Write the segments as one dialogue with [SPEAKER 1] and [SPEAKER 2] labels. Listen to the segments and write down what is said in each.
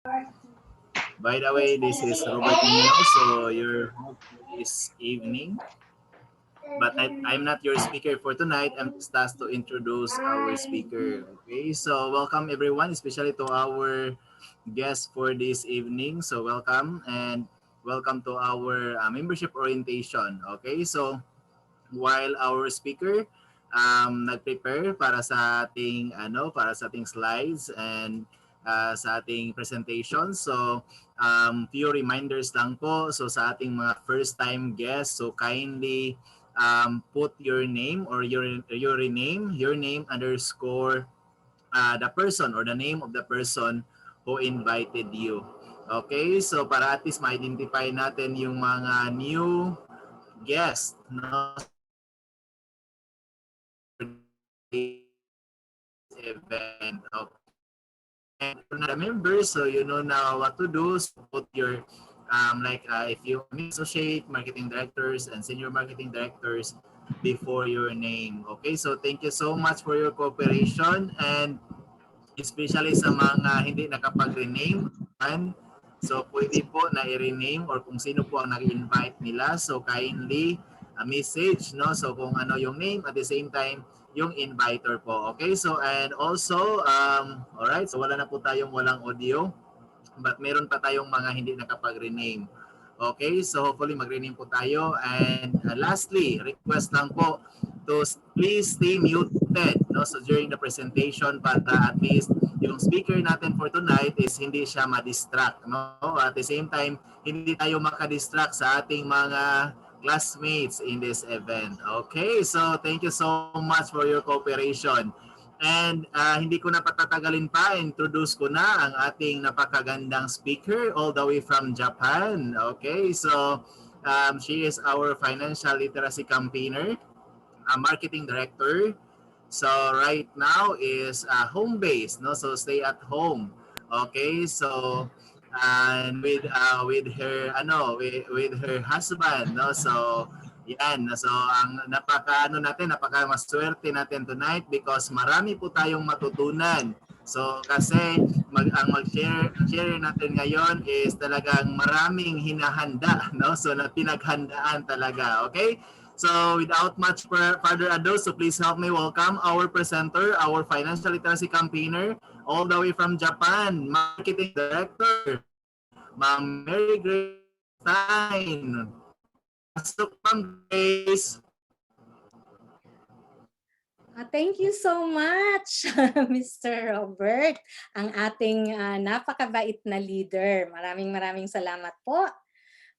[SPEAKER 1] By the way, this is Robert Nino, so your host for this evening. But I'm not your speaker for tonight. I'm just asked to introduce our speaker. Okay, so welcome everyone, especially to our guest for this evening. So welcome and welcome to our membership orientation. Okay, so while our speaker nag-prepare para sa ating slides and sa ating presentation. So few reminders lang po. So sa ating mga first time guests, so kindly put your name or your name underscore the person or the name of the person who invited you. Okay, so para at least ma-identify natin yung mga new guest, no? So event. Okay. And if you're not a member, so you know now what to do. So put your if you associate marketing directors and senior marketing directors before your name. Okay, so thank you so much for your cooperation and especially sa mga hindi nakapag-rename. So pwede po na i-rename or kung sino po ang nag-invite nila. So kindly a message, no? So kung ano yung name at the same time yung inviter po. Okay? So and also all right, so wala na po tayong walang audio but meron pa tayong mga hindi nakapag-rename. Okay, so hopefully mag-rename po tayo. And lastly, request lang po to please stay muted, no? So during the presentation para at least yung speaker natin for tonight is hindi siya ma-distract, no? At the same time, hindi tayo maka-distract sa ating mga classmates in this event. Okay, so thank you so much for your cooperation. And hindi ko na patatagalin pa, introduce ko na ang ating napakagandang speaker all the way from Japan. Okay, so she is our financial literacy campaigner, a marketing director. So right now is home-based, no? So stay at home. Okay, so and with her husband, no? So yan, so ang napaka maswerte natin tonight because marami po tayong matutunan. So kasi mag-share natin ngayon is talagang maraming hinahanda, no? So na pinaghandaan talaga, okay? So without much further ado, so please help me welcome our presenter, our financial literacy campaigner, all the way from Japan, marketing director, Ma'am Mary Grace Stein. Pasok, Ma'am Grace.
[SPEAKER 2] Thank you so much, Mr. Robert, ang ating napakabait na leader. Maraming salamat po.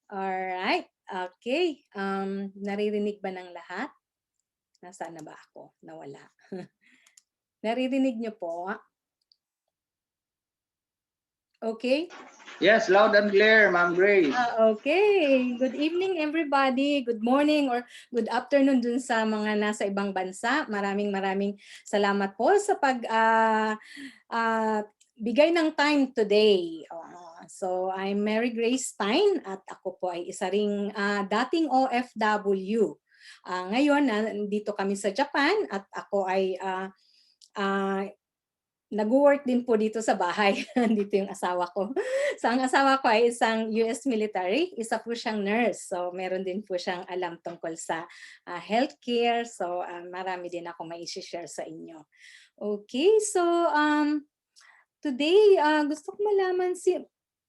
[SPEAKER 2] Alright, okay. Naririnig ba ng lahat? Nasaan na ba ako? Nawala. Naririnig niyo po? Okay?
[SPEAKER 3] Yes, loud and clear, Ma'am Grace.
[SPEAKER 2] Okay. Good evening, everybody. Good morning or good afternoon dun sa mga nasa ibang bansa. Maraming salamat po sa bigay ng time today. So, I'm Mary Grace Stein at ako po ay isa ring dating OFW. Ngayon, nandito kami sa Japan at ako ay nag-work din po dito sa bahay. Dito yung asawa ko. So, ang asawa ko ay isang US military. Isa po siyang nurse. So, meron din po siyang alam tungkol sa healthcare. So, marami din ako mai-share sa inyo. Okay, so today, gusto ko malaman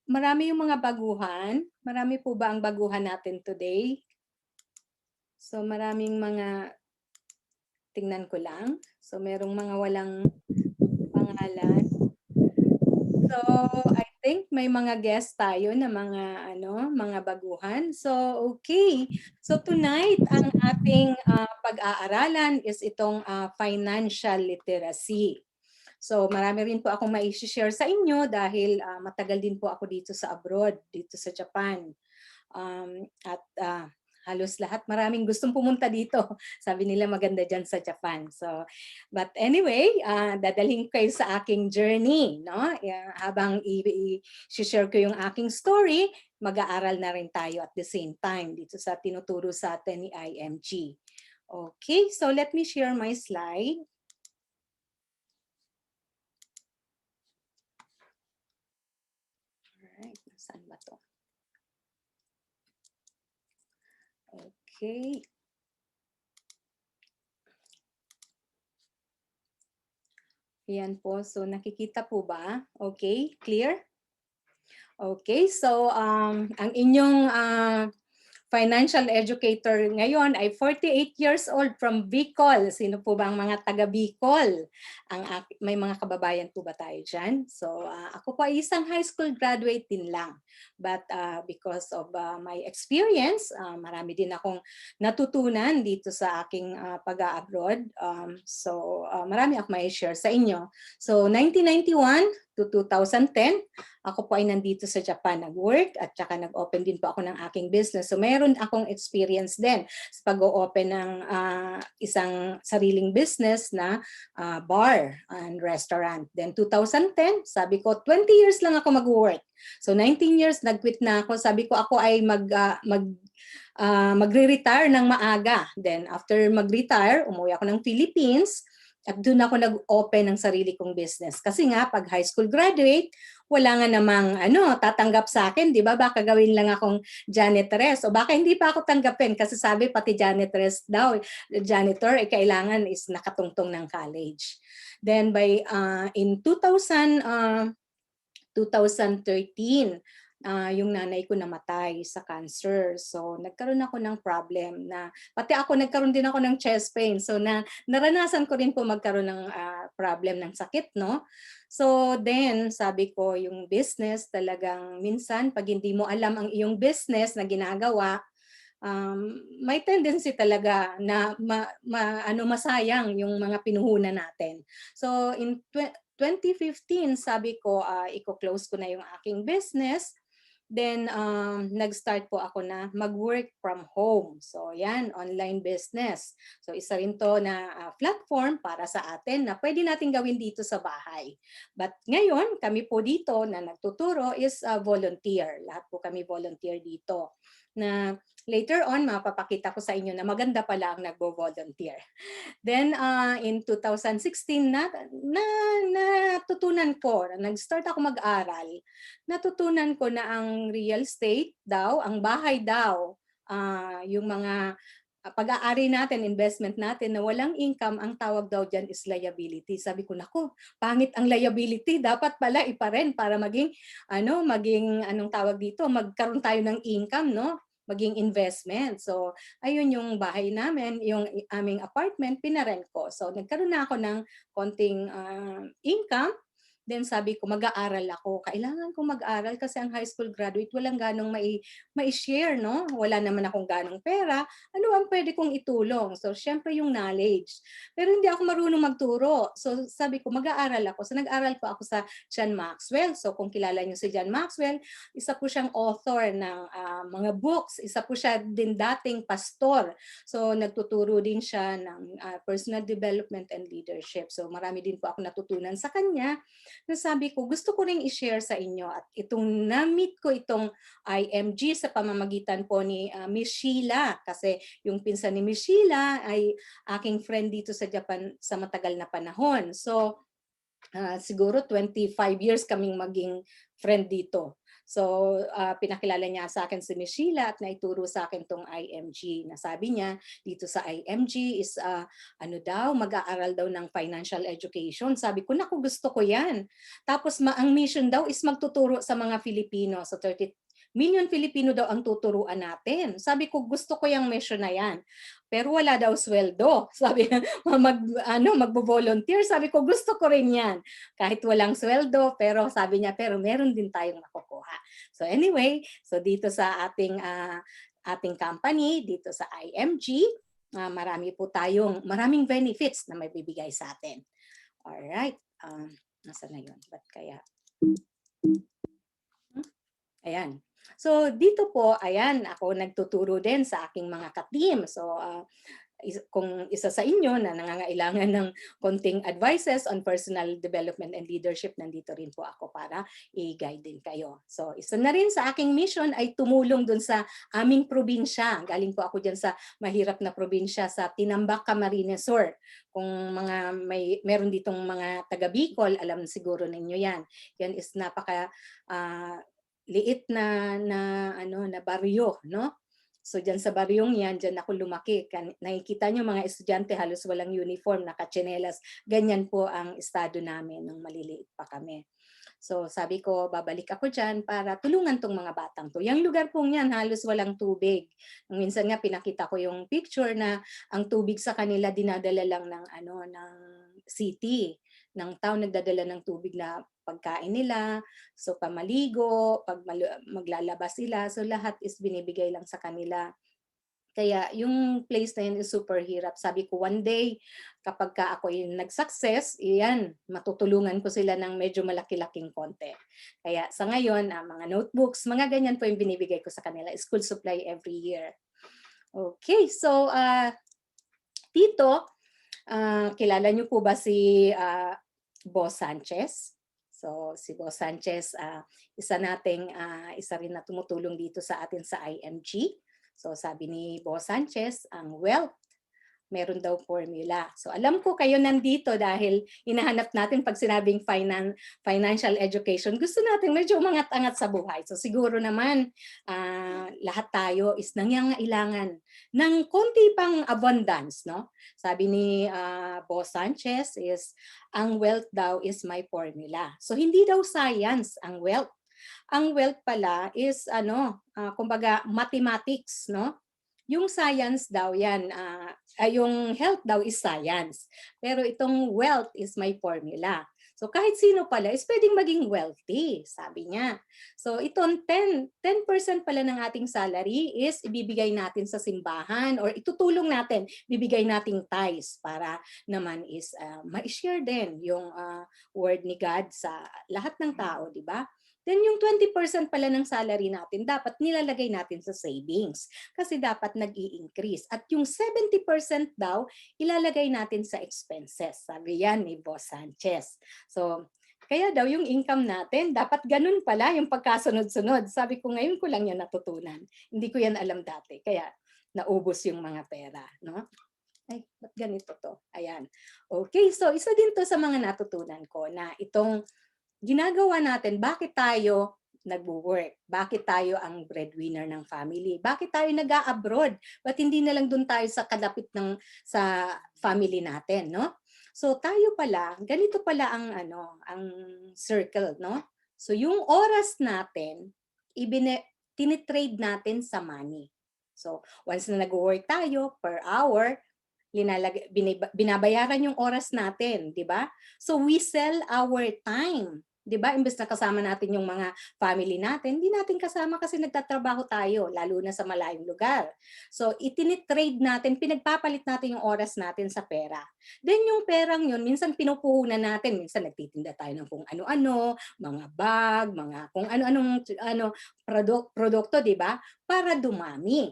[SPEAKER 2] marami yung mga baguhan. Marami po ba ang baguhan natin today? So, maraming mga, tingnan ko lang. So, merong mga walang pangalan. So, I think may mga guest tayo na mga baguhan. So, okay. So, tonight, ang ating pag-aaralan is itong financial literacy. So, marami rin po akong mai-share sa inyo dahil matagal din po ako dito sa abroad, dito sa Japan. Halos lahat, maraming gustong pumunta dito. Sabi nila maganda dyan sa Japan. So, but anyway, dadalhin kayo sa aking journey, no? Habang i-share ko yung aking story, mag-aaral na rin tayo at the same time dito sa tinuturo sa atin ni IMG. Okay, so let me share my slide. Alright, saan ba to? Okay. Yan po. So nakikita po ba? Okay, clear? Okay, so ang inyong financial educator ngayon ay 48 years old from Bicol. Sino po ba ang mga taga Bicol? May mga kababayan po ba tayo dyan? So ako po ay isang high school graduate din lang. But because of my experience, marami din akong natutunan dito sa aking pag-abroad. So marami akong may share sa inyo. So 1991 to 2010, ako po ay nandito sa Japan nag-work at saka nag-open din po ako ng aking business. So meron akong experience din sa pag-open ng isang sariling business na bar and restaurant. Then 2010, sabi ko 20 years lang ako mag-work. So 19 years nag-quit na ako. Sabi ko ako ay magre-retire ng maaga. Then after mag-retire, umuwi ako ng Philippines. At doon ako nag-open ng sarili kong business. Kasi nga, pag high school graduate, wala nga namang tatanggap sa akin, di ba? Baka gawin lang akong janitress. O baka hindi pa ako tanggapin kasi sabi pati janitress daw, janitor, kailangan is nakatungtong ng college. Then by in 2013, yung nanay ko namatay sa cancer. So nagkaroon ako ng problem na pati ako nagkaroon din ako ng chest pain. So naranasan ko rin po magkaroon ng problem ng sakit, no? So then sabi ko yung business talagang minsan pag hindi mo alam ang iyong business na ginagawa, may tendency talaga na masayang yung mga pinuhunan natin. So in 2015, sabi ko, i-close ko na yung aking business. Then, nag-start po ako na mag-work from home. So, yan, online business. So, isa rin to na platform para sa atin na pwede natin gawin dito sa bahay. But ngayon, kami po dito na nagtuturo is volunteer. Lahat po kami volunteer dito. Na later on, mapapakita ko sa inyo na maganda pala ang nagbo-volunteer. Then in 2016 natutunan ko, nag-start ako mag-aral. Natutunan ko na ang real estate daw, ang bahay daw, yung mga pag-aari natin, investment natin na walang income, ang tawag daw dyan is liability. Sabi ko, nako, pangit ang liability, dapat pala ipa-rent para maging anong tawag dito, magkaroon tayo ng income, no? Maging investment. So, ayun yung bahay namin, yung aming apartment, pinarent ko. So, nagkaroon na ako ng konting income. Then sabi ko, mag-aaral ako. Kailangan kong mag-aral kasi ang high school graduate, walang ganong mai-share, no? Wala naman akong ganong pera. Ano ang pwede kong itulong? So, syempre yung knowledge. Pero hindi ako marunong magturo. So, sabi ko, mag-aaral ako. So, nag-aral po ako sa John Maxwell. So, kung kilala niyo si John Maxwell, isa po siyang author ng mga books. Isa po siya din dating pastor. So, nagtuturo din siya ng personal development and leadership. So, marami din po ako natutunan sa kanya. Na sabi ko, gusto ko ring i-share sa inyo at itong na-meet ko itong IMG sa pamamagitan po ni Miss Sheila kasi yung pinsan ni Miss Sheila ay aking friend dito sa Japan sa matagal na panahon. So, siguro 25 years kaming maging friend dito. So, pinakilala niya sa akin si Miss Sheila at naituro sa akin tong IMG. Nasabi niya, dito sa IMG is mag-aaral daw ng financial education. Sabi ko, naku, gusto ko yan. Tapos ang mission daw is magtuturo sa mga Filipino. So 30 million Filipino daw ang tuturuan natin. Sabi ko, gusto ko yung mission na yan. Pero wala daw sweldo. Sabi, magbo-volunteer. Sabi ko, gusto ko rin yan. Kahit walang sweldo, pero sabi niya, pero meron din tayong makukuha. So anyway, so dito sa ating company, dito sa IMG, maraming benefits na may bibigay sa atin. Alright. Nasa na yun? Ba't kaya? Ayan. So dito po, ayan, ako nagtuturo din sa aking mga ka-team. So kung isa sa inyo na nangangailangan ng konting advices on personal development and leadership, nandito rin po ako para i-guide din kayo. So isa na rin sa aking mission ay tumulong dun sa aming probinsya. Galing po ako dyan sa mahirap na probinsya sa Tinambak, Camarines Sur. Kung meron ditong mga taga Bicol, alam siguro ninyo yan. Yan is napaka liit na baryo, no? So diyan sa baryong yan, diyan ako lumaki. Nakikita niyo mga estudyante halos walang uniform, nakatsinelas. Ganyan po ang estado namin nung maliliit pa kami. So sabi ko, babalik ako diyan para tulungan tong mga batang to. Yung lugar pong yan halos walang tubig. Minsan nga pinakita ko yung picture na ang tubig sa kanila dinadala lang ng city, ng town, nagdadala ng tubig na pagkain nila, so pamaligo, pag maglalabas sila, so lahat is binibigay lang sa kanila. Kaya yung place na yun is super hirap. Sabi ko one day, kapag ka ako yung nag-success, iyan, matutulungan ko sila ng medyo malaki-laking konti. Kaya sa ngayon, mga notebooks, mga ganyan po yung binibigay ko sa kanila. School supply every year. Okay, so Tito, kilala niyo po ba si Boss Sanchez? So si Boss Sanchez, isa rin na tumutulong dito sa atin sa IMG. So sabi ni Boss Sanchez, ang wealth, meron daw formula. So alam ko kayo nandito dahil hinahanap natin pag sinabing financial education, gusto natin medyo umangat-angat sa buhay. So siguro naman lahat tayo is nangangailangan ng konti pang abundance, no? Sabi ni Boss Sanchez is ang wealth daw is my formula. So hindi daw science ang wealth. Ang wealth pala is kumbaga mathematics, no? Yung science daw yan, yung health daw is science. Pero itong wealth is my formula. So kahit sino pala is pwedeng maging wealthy, sabi niya. So itong 10% pala ng ating salary is ibibigay natin sa simbahan or itutulong natin, bibigay nating tithes para naman is ma-share din yung word ni God sa lahat ng tao, di ba? Then yung 20% pala ng salary natin, dapat nilalagay natin sa savings kasi dapat nag-i-increase. At yung 70% daw, ilalagay natin sa expenses. Sabi yan ni Boss Sanchez. So, kaya daw yung income natin, dapat ganun pala yung pagkasunod-sunod. Sabi ko, ngayon ko lang yan natutunan. Hindi ko yan alam dati. Kaya naubos yung mga pera. No? Ay, ba't ganito to? Ayan. Okay, so isa din to sa mga natutunan ko na itong ginagawa natin, bakit tayo nagwo-work? Bakit tayo ang breadwinner ng family? Bakit tayo nag-a-abroad? Ba't hindi na lang doon tayo sa kalapit sa family natin, no? So tayo pala, ganito pala ang circle, no? So yung oras natin, tinitrade natin sa money. So once na nag-work tayo per hour, binabayaran yung oras natin, di ba? So we sell our time. 'Di ba? Imbes na kasama natin yung mga family natin, hindi natin kasama kasi nagtatrabaho tayo, lalo na sa malayong lugar. So, itinitrade natin, pinagpapalit natin yung oras natin sa pera. Then yung perang yun, minsan pinupuhunan natin, minsan nagtitinda tayo ng kung ano-ano, mga bag, mga kung ano-anong produkto, 'di ba? Para dumami.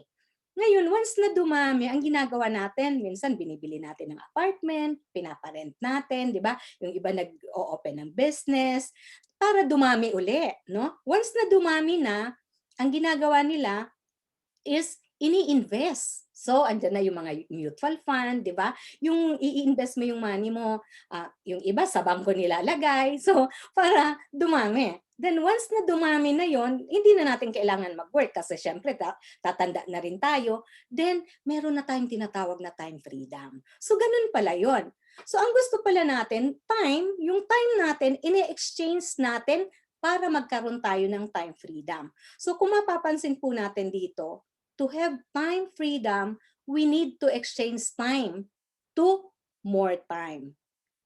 [SPEAKER 2] Ngayon, once na dumami, ang ginagawa natin, minsan binibili natin ng apartment, pinaparent natin, di ba? Yung iba nag-o-open ng business para dumami uli, no? Once na dumami na, ang ginagawa nila is ini-invest. So, andyan na yung mga mutual fund, di ba? Yung i-invest mo yung money mo, yung iba sa bangko nilalagay. So, para dumami. Then once na dumami na yon, hindi na natin kailangan mag-work kasi syempre tatanda na rin tayo. Then meron na tayong tinatawag na time freedom. So ganun pala yon. So ang gusto pala natin, yung time natin, ini-exchange natin para magkaroon tayo ng time freedom. So kung mapapansin po natin dito, to have time freedom, we need to exchange time to more time.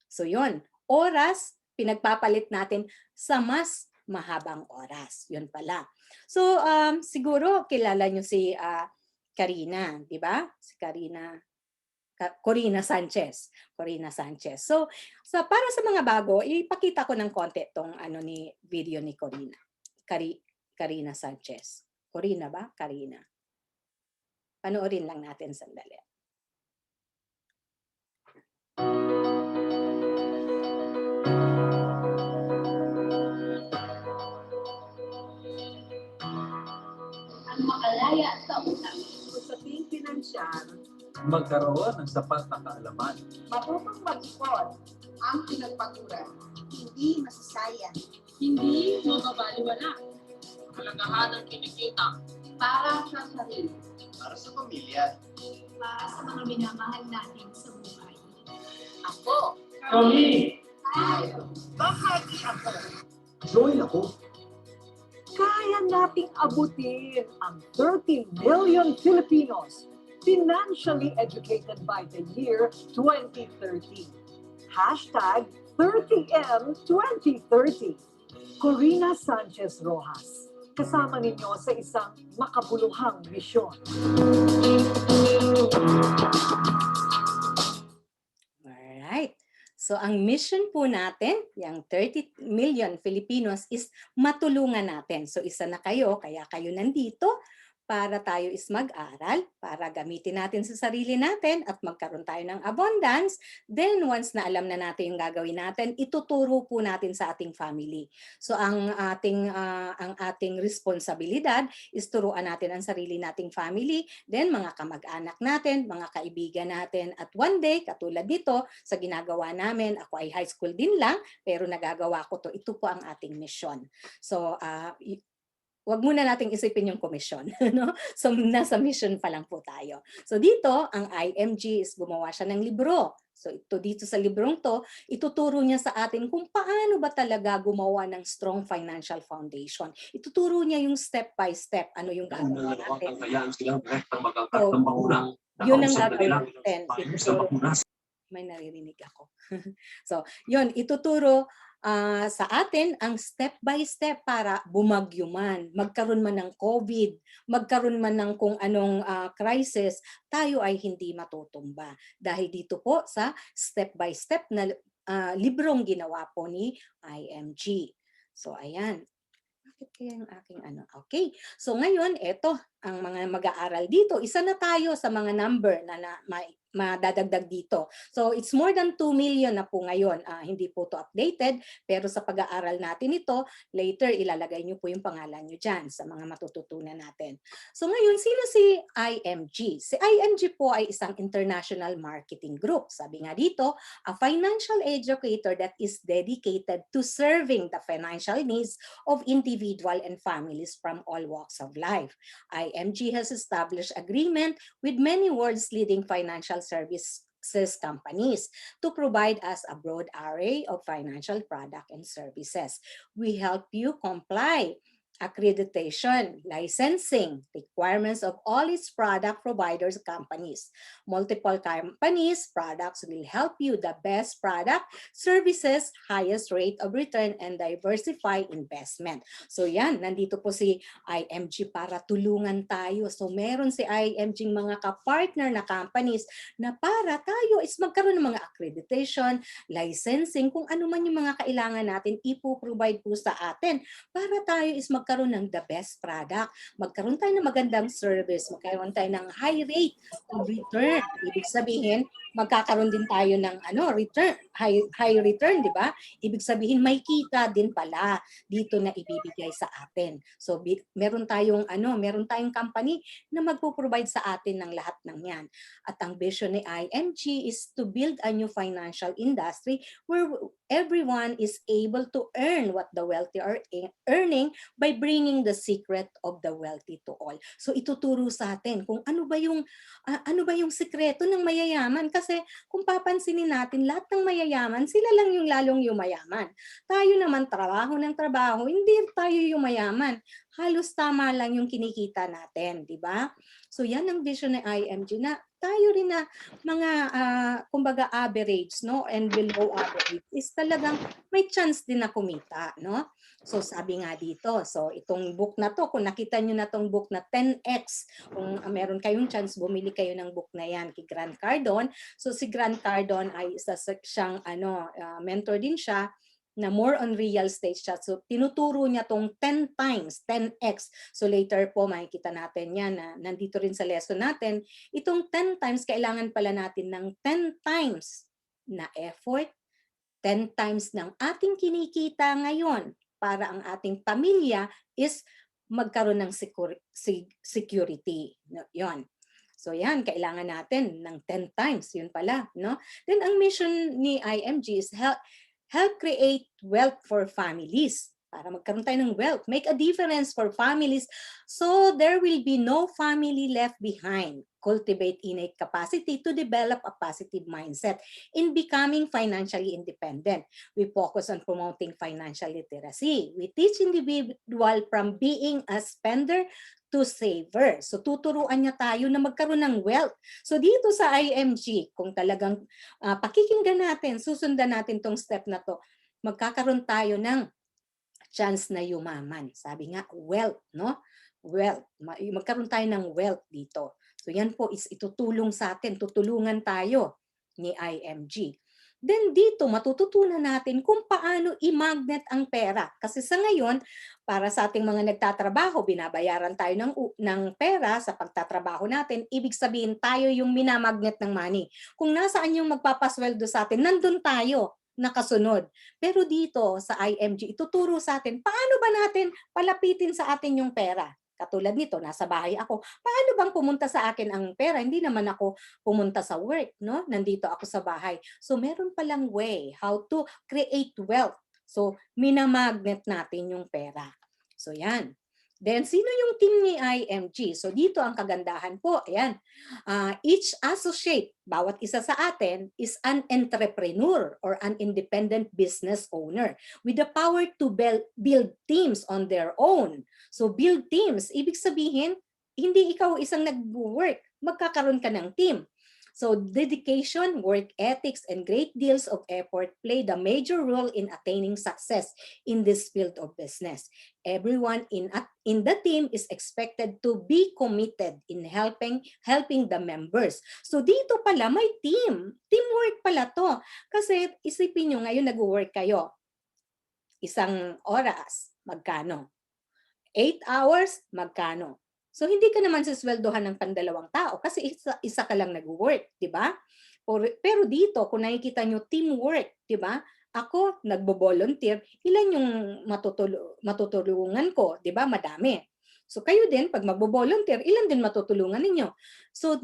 [SPEAKER 2] So yon, oras, pinagpapalit natin sa mas mahabang oras. Yun pala. So, siguro kilala nyo si Karina, di ba? Si Corina Sanchez. Corina Sanchez. So, para sa mga bago, ipakita ko ng konti itong video ni Corina. Karina Sanchez. Corina ba? Karina. Panoorin lang natin sandali.
[SPEAKER 4] Makalaya sa utang. Sa ating pinansyal,
[SPEAKER 5] magkaroon ng sapat na kaalaman.
[SPEAKER 4] marunong mag-ipon ang pinagpaturan. Hindi masasayang.
[SPEAKER 6] Hindi mababaliwala. kalagahan ng kinikita.
[SPEAKER 4] Para sa sarili.
[SPEAKER 1] Para sa pamilya.
[SPEAKER 4] Para sa mga minamahal natin sa buhay.
[SPEAKER 6] Ako,
[SPEAKER 5] Kami!
[SPEAKER 4] Tayo.
[SPEAKER 6] bahagi ako.
[SPEAKER 5] Join ako.
[SPEAKER 7] Kaya nating abutin ang 30 million Filipinos financially educated by the year 2030. Hashtag 30M 2030. Corina Sanchez Rojas, kasama ninyo sa isang makabuluhang misyon.
[SPEAKER 2] Alright. So ang mission po natin, yung 30 million Filipinos, is matulungan natin. So isa na kayo, kaya kayo nandito para tayo is mag-aral, para gamitin natin sa sarili natin at magkaroon tayo ng abundance. Then once na alam na natin yung gagawin natin, ituturo po natin sa ating family. So ang ating responsibilidad is turuan natin ang sarili nating family, then mga kamag-anak natin, mga kaibigan natin. At one day, katulad dito, sa ginagawa namin, ako ay high school din lang, pero nagagawa ko to. Ito po ang ating mission. So wag muna nating isipin yung komisyon, no? So nasa mission pa lang po tayo. So dito, ang IMG is gumawa siya ng libro. So ito dito sa librong to, ituturo niya sa atin kung paano ba talaga gumawa ng strong financial foundation. Ituturo niya yung step by step, ano yung gagawin natin. So, yun ang gagawin natin. May naririnig ako. So, yun, ituturo sa atin ang step by step para bumagyo man, magkaroon man ng COVID, magkaroon man ng kung anong crisis, tayo ay hindi matutumba. Dahil dito po sa step by step na librong ginawa po ni IMG. So, ayan. Bakit kaya yung aking ano? Okay. So, ngayon, eto, ang mga mag-aaral dito, isa na tayo sa mga number na madadagdag dito. So it's more than 2 million na po ngayon. Hindi po to updated, pero sa pag-aaral natin ito, later ilalagay nyo po yung pangalan nyo dyan sa mga matututunan natin. So ngayon, sino si IMG? Si IMG po ay isang international marketing group. Sabi nga dito, a financial educator that is dedicated to serving the financial needs of individual and families from all walks of life. IMG has established agreement with many world's leading financial services companies to provide us a broad array of financial product and services. We help you comply accreditation, licensing requirements of all its product providers companies. Multiple companies, products will help you the best product, services, highest rate of return, and diversify investment. So yan, nandito po si IMG para tulungan tayo. So meron si IMG mga ka-partner na companies na para tayo is magkaroon ng mga accreditation, licensing, kung ano man yung mga kailangan natin, ipo-provide po sa atin para tayo is magkaroon ng the best product, magkaroon tayo ng magandang service, magkaroon tayo ng high rate of return. Ibig sabihin, magkakaroon din tayo ng return, high return, di ba? Ibig sabihin, may kita din pala dito na ibibigay sa atin. So meron tayong company na magpo-provide sa atin ng lahat ng 'yan. At ang vision ni IMG is to build a new financial industry where everyone is able to earn what the wealthy are earning by bringing the secret of the wealthy to all. So ituturo sa atin kung ano ba yung sikreto ng mayayaman, kasi kung papansinin natin, lahat ng mayayaman, sila lang yung lalong yumayaman. Tayo naman trabaho ng trabaho, hindi tayo yumayaman. Halos tama lang yung kinikita natin, di ba? So yan ang vision ng IMG na tayo rin na mga kumbaga average, no, and below average is talagang may chance din na kumita, no? So sabi nga dito, so itong book na to, kung nakita nyo na tong book na 10X, kung meron kayong chance, bumili kayo ng book na yan kay Grant Cardone. So si Grant Cardone ay isa siyang mentor din siya, na more on real estate siya. So tinuturo niya tong 10 times, 10x. So later po makikita natin yan na nandito rin sa lesson natin. Itong 10 times, kailangan pala natin ng 10 times na effort, 10 times ng ating kinikita ngayon para ang ating pamilya is magkaroon ng security. Yon. So yan, kailangan natin ng 10 times. Yun pala, no? Then ang mission ni IMG is help create wealth for families. para magkaroon tayo ng wealth. Make a difference for families so there will be no family left behind. Cultivate innate capacity to develop a positive mindset in becoming financially independent. We focus on promoting financial literacy. We teach individual from being a spender to saver. So tuturuan niya tayo na magkaroon ng wealth. So dito sa IMG, kung talagang pakikinggan natin, susundan natin tong step na to, magkakaroon tayo ng chance na yumaman. Sabi nga, wealth, no? Wealth. Magkaroon tayo ng wealth dito. So yan po is itutulong sa atin, tutulungan tayo ni IMG. Then dito, matututunan natin kung paano i-magnet ang pera. Kasi sa ngayon, para sa ating mga nagtatrabaho, binabayaran tayo ng pera sa pagtatrabaho natin. Ibig sabihin, tayo yung minamagnet ng money. Kung nasaan yung magpapasweldo sa atin, nandun tayo nakasunod. Pero dito sa IMG, ituturo sa atin, paano ba natin palapitin sa atin yung pera? Katulad nito, nasa bahay ako. Paano bang pumunta sa akin ang pera? Hindi naman ako pumunta sa work, no? Nandito ako sa bahay. So meron palang way how to create wealth. So minamagnet natin yung pera. So yan. Then, sino yung team ni IMG? So, dito ang kagandahan po. Ayan. Each associate, bawat isa sa atin, is an entrepreneur or an independent business owner with the power to build teams on their own. So, build teams. Ibig sabihin, hindi ikaw isang nag-work. Magkakaroon ka ng team. So dedication, work ethics, and great deals of effort play the major role in attaining success in this field of business. Everyone in the team is expected to be committed in helping the members. So dito pala may team. Teamwork pala to. Kasi isipin nyo ngayon nag-work kayo. Isang oras, magkano? 8 hours, magkano? So hindi ka naman sisweldohan ng pandalawang tao kasi isa ka lang nag-work, di ba? Pero dito, kung nakikita nyo teamwork, di ba? Ako, nagbo-volunteer, ilan yung matutulungan ko, di ba? Madami. So kayo din, pag magbo-volunteer, ilan din matutulungan ninyo? So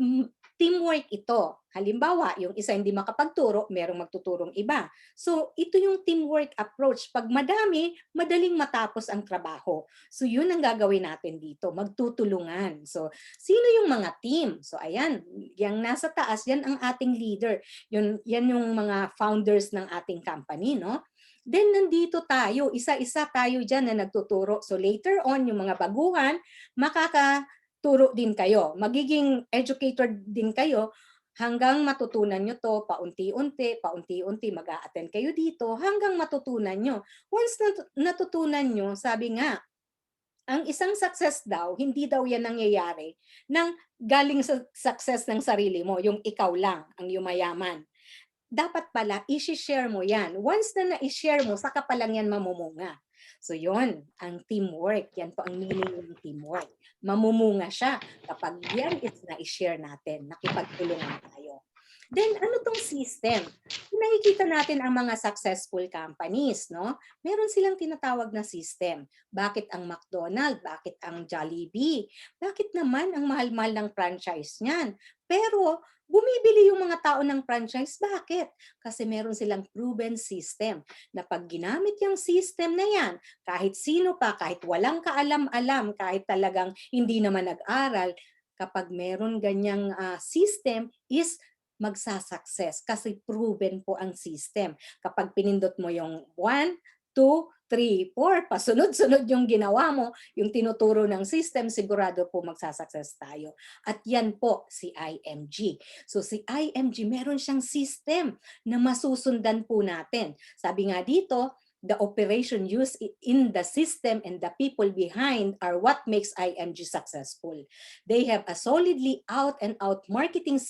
[SPEAKER 2] teamwork ito. Halimbawa, yung isa hindi makapagturo, merong magtuturong iba. So ito yung teamwork approach. Pag madami, madaling matapos ang trabaho. So yun ang gagawin natin dito, magtutulungan. So sino yung mga team? So ayan, yung nasa taas, yan ang ating leader. Yan yung mga founders ng ating company, no? Then nandito tayo, isa-isa tayo dyan na nagtuturo. So later on, yung mga baguhan, makakaturo din kayo. Magiging educator din kayo hanggang matutunan nyo to paunti-unti mag-a-attend kayo dito hanggang matutunan nyo. Once natutunan nyo, sabi nga, ang isang success daw, hindi daw yan nangyayari nang galing sa success ng sarili mo, yung ikaw lang, ang yumayaman. Dapat pala, i-share mo yan. Once na na-share mo, saka pa lang yan mamumunga. So yon ang teamwork. Yan po ang meaning ng teamwork. Mamumunga siya kapag yan is na-share natin, nakipagtulungan tayo. Then, ano tong system? Nakikita natin ang mga successful companies, no? Meron silang tinatawag na system. Bakit ang McDonald's? Bakit ang Jollibee? Bakit naman ang mahal-mahal ng franchise niyan? Pero, bumibili yung mga tao ng franchise. Bakit? Kasi meron silang proven system na pag ginamit yung system na yan, kahit sino pa, kahit walang kaalam-alam, kahit talagang hindi naman nag-aral, kapag meron ganyang system is magsasucess kasi proven po ang system. Kapag pinindot mo yung 1, 2, 3, 4, pasunod-sunod yung ginawa mo, yung tinuturo ng system, sigurado po magsasucess tayo. At yan po si IMG. So si IMG, meron siyang system na masusundan po natin. Sabi nga dito, the operation used in the system and the people behind are what makes IMG successful. They have a solidly out-and-out marketing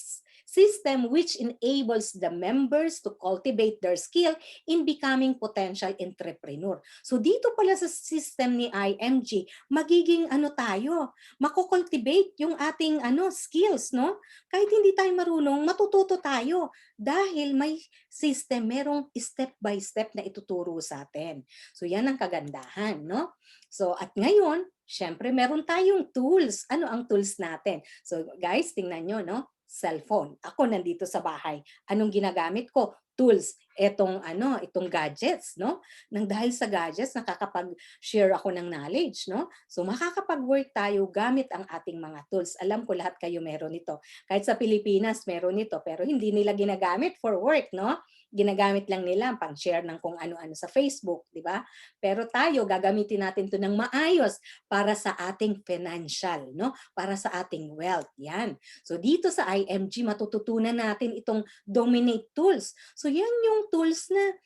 [SPEAKER 2] system which enables the members to cultivate their skill in becoming potential entrepreneur. So dito pala sa system ni IMG, magiging tayo, makukultivate yung ating skills, no? Kahit hindi tayo marunong, matututo tayo dahil may system, merong step by step na ituturo sa atin. So yan ang kagandahan, no? So at ngayon, syempre meron tayong tools. Ano ang tools natin? So guys, tingnan nyo, no? Cellphone. Ako nandito sa bahay. Anong ginagamit ko? Tools. itong gadgets, no? Nang dahil sa gadgets, nakakapag-share ako ng knowledge, no? So makakapag-work tayo gamit ang ating mga tools. Alam ko lahat kayo meron ito. Kahit sa Pilipinas meron ito, pero hindi nila ginagamit for work, no? Ginagamit lang nila pang-share ng kung ano-ano sa Facebook, di ba? Pero tayo, gagamitin natin ito ng maayos para sa ating financial, no? Para sa ating wealth. Yan. So dito sa IMG, matututunan natin itong dominate tools. So yan yung tools na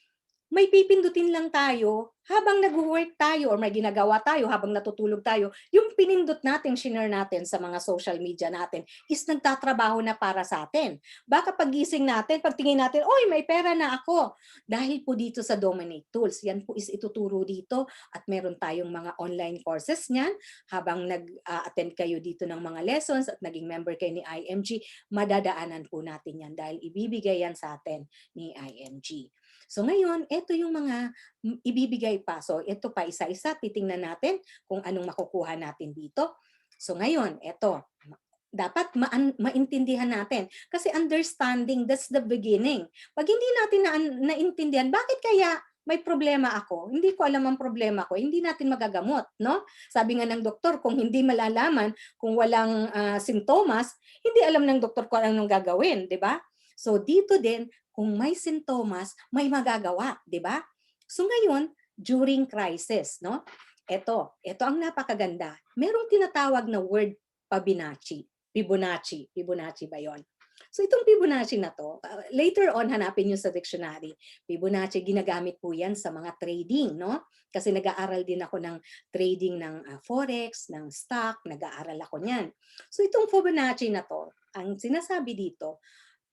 [SPEAKER 2] may pipindutin lang tayo habang nag-work tayo or may ginagawa tayo habang natutulog tayo. Yung pinindot natin, shinare natin sa mga social media natin is nagtatrabaho na para sa atin. Baka pagising natin, pagtingin natin, oy, may pera na ako. Dahil po dito sa Dominate Tools, yan po is ituturo dito at meron tayong mga online courses niyan. Habang nag-attend kayo dito ng mga lessons at naging member kayo ni IMG, madadaanan po natin yan dahil ibibigay yan sa atin ni IMG. So ngayon, ito yung mga ibibigay pa. So ito pa isa-isa, titingnan natin kung anong makukuha natin dito. So ngayon, ito, dapat maintindihan natin. Kasi understanding, that's the beginning. Pag hindi natin naintindihan, bakit kaya may problema ako? Hindi ko alam ang problema ko, hindi natin magagamot, no? Sabi nga ng doktor, kung hindi malalaman, kung walang sintomas, hindi alam ng doktor kung anong gagawin, di ba? So dito din, kung may sintomas, may magagawa, di ba? So ngayon, during crisis, no? Ito ang napakaganda. Merong tinatawag na word Fibonacci. Fibonacci ba yon? So itong Fibonacci na to, later on hanapin nyo sa dictionary. Fibonacci, ginagamit po yan sa mga trading, no? Kasi nag-aaral din ako ng trading ng forex, ng stock, nag-aaral ako niyan. So itong Fibonacci na to, ang sinasabi dito,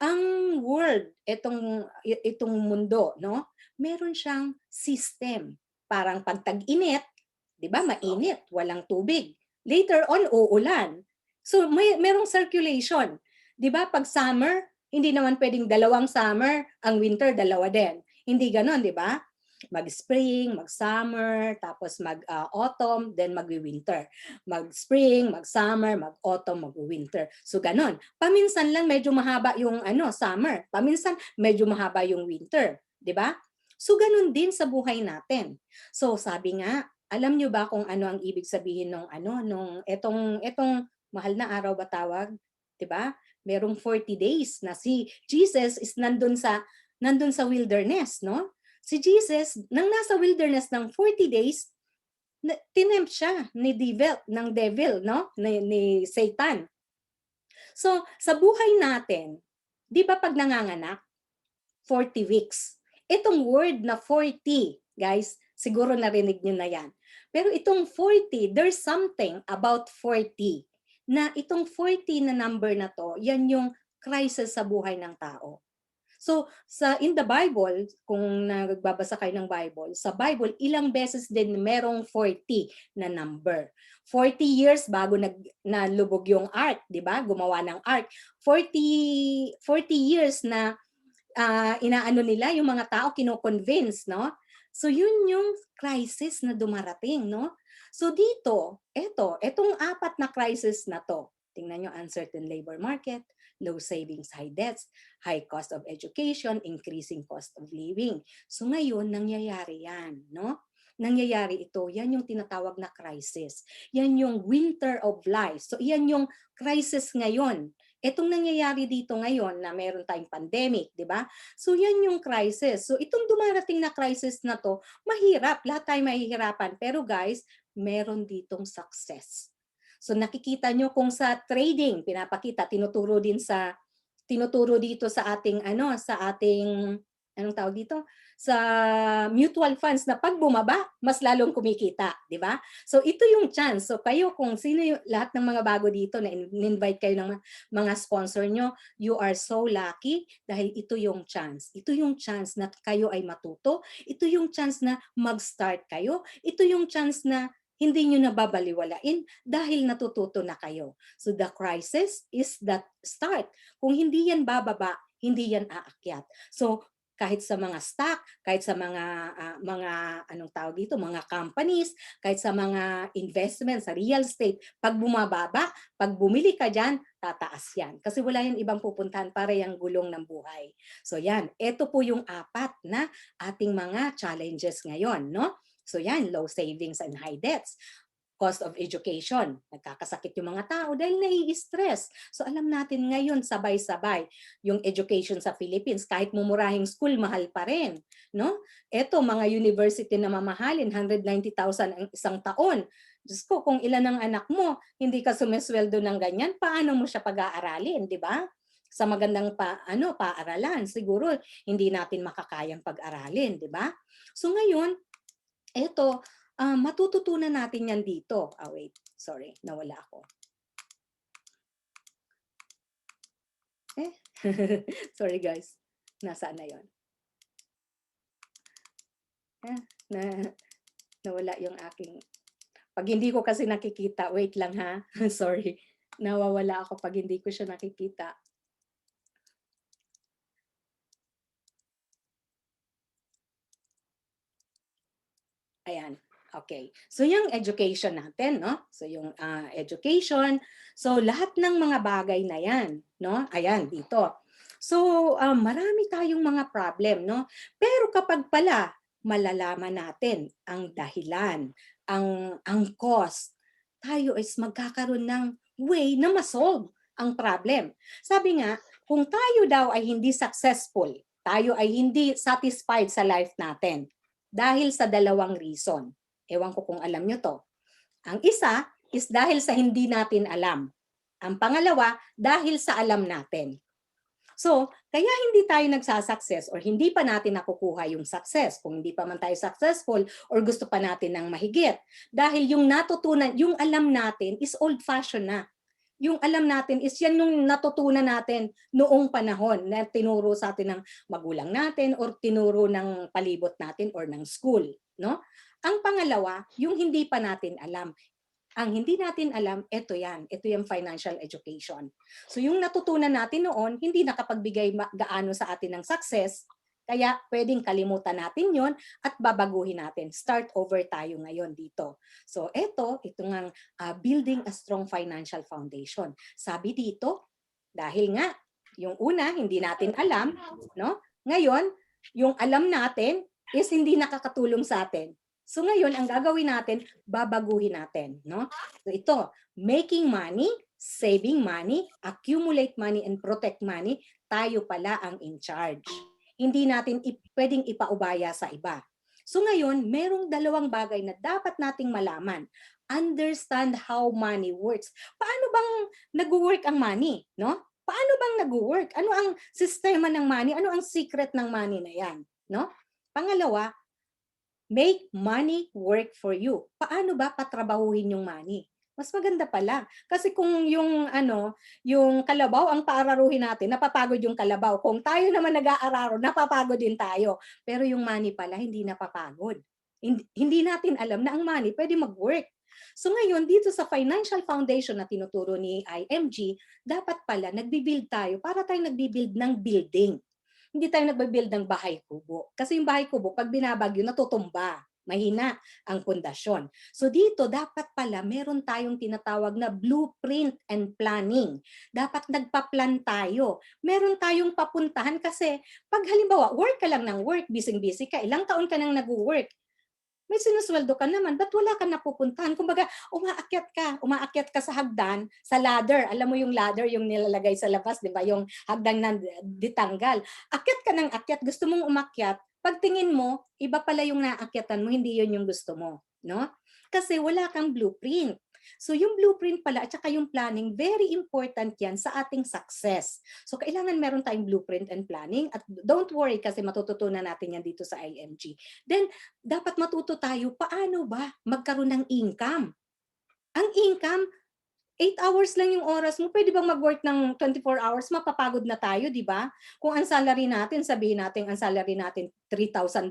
[SPEAKER 2] ang world, itong mundo, no? Meron siyang system. Parang pag tag-init, 'di ba? Mainit, walang tubig. Later on uulan. So merong circulation. 'Di ba? Pag summer, hindi naman pwedeng dalawang summer, ang winter dalawa din. Hindi ganoon, 'di ba? Mag-spring, mag-summer, tapos mag-autumn, then mag-winter. Mag-spring, mag-summer, mag-autumn, mag-winter. So ganon. Paminsan lang medyo mahaba yung summer. Paminsan medyo mahaba yung winter, 'di ba? So ganon din sa buhay natin. So sabi nga, alam niyo ba kung ano ang ibig sabihin nung etong mahal na araw ba tawag, 'di ba? Merong 40 days na si Jesus is nandun sa wilderness, no? Si Jesus, nang nasa wilderness ng 40 days, tinempt siya ni devil, no? Ni Satan. So, sa buhay natin, di ba pag nanganganak, 40 weeks. Itong word na 40, guys, siguro narinig niyo na yan. Pero itong 40, there's something about 40 na itong 40 na number na to, yan yung crisis sa buhay ng tao. So, in the Bible, kung nagbabasa kayo ng Bible, sa Bible, ilang beses din merong 40 na number. 40 years bago nalubog yung ark, di ba? Gumawa ng ark. 40 years na inaano nila, yung mga tao kino-convince, no? So, yun yung crisis na dumarating, no? So, dito, etong apat na crisis na to, tingnan nyo, uncertain labor market, low savings, high debts, high cost of education, increasing cost of living. So ngayon, nangyayari yan, no? Nangyayari ito, yan yung tinatawag na crisis. Yan yung winter of life. So yan yung crisis ngayon. Itong nangyayari dito ngayon na meron tayong pandemic, di ba? So yan yung crisis. So itong dumarating na crisis na to, mahirap, lahat tayo mahihirapan. Pero guys, meron ditong success. So nakikita nyo kung sa trading pinapakita, tinuturo dito sa ating anong tawag dito? Sa mutual funds na pag bumaba, mas lalong kumikita, di ba? So ito yung chance. So kayo kung sino lahat ng mga bago dito na invite kayo ng mga sponsor nyo, you are so lucky dahil ito yung chance. Ito yung chance na kayo ay matuto. Ito yung chance na mag-start kayo. Ito yung chance na hindi nyo nababaliwalain dahil natututo na kayo. So the crisis is that start. Kung hindi yan bababa, hindi yan aakyat. So kahit sa mga stock, kahit sa mga anong tawag dito, mga companies, kahit sa mga investments sa real estate, pag bumababa, pag bumili ka diyan, tataas yan. Kasi wala yan ibang pupuntahan para yung gulong ng buhay. So yan, ito po yung apat na ating mga challenges ngayon, no? So yan, low savings and high debts. Cost of education. Nagkakasakit yung mga tao dahil nai-stress. So alam natin ngayon sabay-sabay yung education sa Philippines. Kahit mumurahing school, mahal pa rin. No? Ito, mga university na mamahalin, 190,000 ang isang taon. Diyos ko, kung ilan ang anak mo, hindi ka sumisweldo ng ganyan, paano mo siya pag-aaralin, di ba? Sa magandang paaralan, siguro hindi natin makakayang pag-aralin, di ba? So ngayon, ito, matututunan natin yan dito. Wait, sorry, nawala ako. Sorry guys, nasaan na yun? Nawala yung aking... Pag hindi ko kasi nakikita, wait lang ha, sorry. Nawawala ako pag hindi ko siya nakikita. Ayan. Okay. So yung education natin, no? So yung education, so lahat ng mga bagay na yan, no? Ayan, dito. So marami tayong mga problem, no? Pero kapag pala malalaman natin ang dahilan, ang cause, tayo is magkakaroon ng way na ma-solve ang problem. Sabi nga, kung tayo daw ay hindi successful, tayo ay hindi satisfied sa life natin dahil sa dalawang reason. Ewan ko kung alam nyo to. Ang isa is dahil sa hindi natin alam. Ang pangalawa, dahil sa alam natin. So, kaya hindi tayo nagsasucess or hindi pa natin nakukuha yung success. Kung hindi pa man tayo successful or gusto pa natin ng mahigit. Dahil yung natutunan, yung alam natin is old-fashioned na. Yung alam natin is yan yung natutunan natin noong panahon na tinuro sa atin ng magulang natin or tinuro ng palibot natin or ng school. No? Ang pangalawa, yung hindi pa natin alam. Ang hindi natin alam, ito yan. Ito yung financial education. So yung natutunan natin noon, hindi nakapagbigay gaano sa atin ng success, kaya pwedeng kalimutan natin yon at babaguhin natin. Start over tayo ngayon dito. So ito nga building a strong financial foundation. Sabi dito, dahil nga, yung una, hindi natin alam, no? Ngayon, yung alam natin is hindi nakakatulong sa atin. So ngayon, ang gagawin natin, babaguhin natin. No? So ito, making money, saving money, accumulate money, and protect money, tayo pala ang in charge. Hindi natin pwedeng ipaubaya sa iba. So ngayon, merong dalawang bagay na dapat nating malaman. Understand how money works. Paano bang nag-work ang money? No? Paano bang nag-work? Ano ang sistema ng money? Ano ang secret ng money na yan? No? Pangalawa, make money work for you. Paano ba patrabahuhin yung money? Mas maganda pala. Kasi kung yung kalabaw ang paararuhin natin, napapagod yung kalabaw. Kung tayo naman nag-aararo, napapagod din tayo. Pero yung money pala, hindi napapagod. Hindi natin alam na ang money pwede mag-work. So ngayon, dito sa financial foundation na tinuturo ni IMG, dapat pala nagbibuild tayo para tayo nagbibuild ng building. Hindi tayo nagbe-build ng bahay kubo. Kasi yung bahay kubo, pag binabagyo, natutumba. Mahina ang pundasyon. So dito, dapat pala meron tayong tinatawag na blueprint and planning. Dapat nagpa-plan tayo. Meron tayong papuntahan kasi pag halimbawa, work ka lang ng work, busy-busy ka, ilang taon ka nang nag-work, may sinusweldo ka naman, ba't wala ka napupuntahan? Kumbaga, umaakyat ka sa hagdan, sa ladder. Alam mo yung ladder, yung nilalagay sa labas, di ba? Yung hagdan na ditanggal. Akyat ka ng akyat, gusto mong umakyat. Pagtingin mo, iba pala yung naakyatan mo, hindi yun yung gusto mo. No? Kasi wala kang blueprint. So yung blueprint pala at saka yung planning, very important yan sa ating success. So kailangan meron tayong blueprint and planning at don't worry kasi matututunan natin yan dito sa IMG. Then dapat matuto tayo paano ba magkaroon ng income. Ang income, 8 hours lang yung oras mo. Pwede bang mag-work ng 24 hours? Mapapagod na tayo, di ba? Kung ang salary natin, sabihin natin ang salary natin $3,000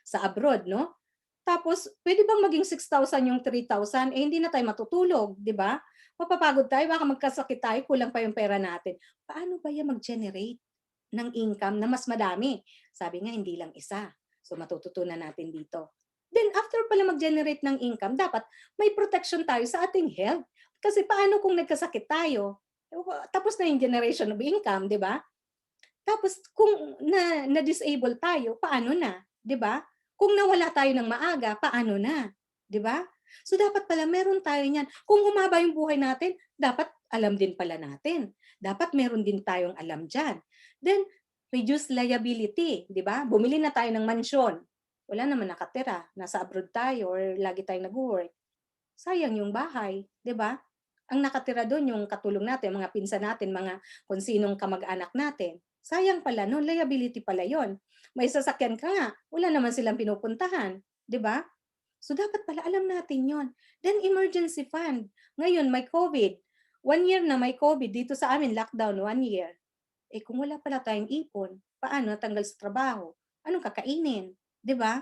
[SPEAKER 2] sa abroad, no? Tapos, pwede bang maging 6,000 yung 3,000? Hindi na tayo matutulog, di ba? Mapapagod tayo, baka magkasakit tayo, kulang pa yung pera natin. Paano ba yan mag-generate? ng income na mas madami. Sabi nga, hindi lang isa. So matututunan natin dito. Then after pala mag-generate ng income, dapat may protection tayo sa ating health. Kasi paano kung nagkasakit tayo? Tapos na yung generation of income, di ba? Tapos kung na-disable tayo, paano na? 'Di ba? Kung nawala tayo ng maaga, paano na? 'Di ba? So dapat pala meron tayo niyan. Kung humaba yung buhay natin, dapat alam din pala natin. Dapat meron din tayong alam diyan. Then reduce liability, 'di ba? Bumili na tayo ng mansyon. Wala naman nakatira, nasa abroad tayo or lagi tayong nag-work. Sayang yung bahay, 'di ba? Ang nakatira doon yung katulong natin, mga pinsan natin, mga kung sinong kamag-anak natin. Sayang pala, no? Liability pala yon. May sasakyan ka nga, wala naman silang pinupuntahan, di ba? So dapat pala alam natin yon. Then emergency fund. Ngayon may COVID. 1 year na may COVID dito sa amin, lockdown 1 year. Eh kung wala pala tayong ipon, paano natanggal sa trabaho? Anong kakainin? Di ba?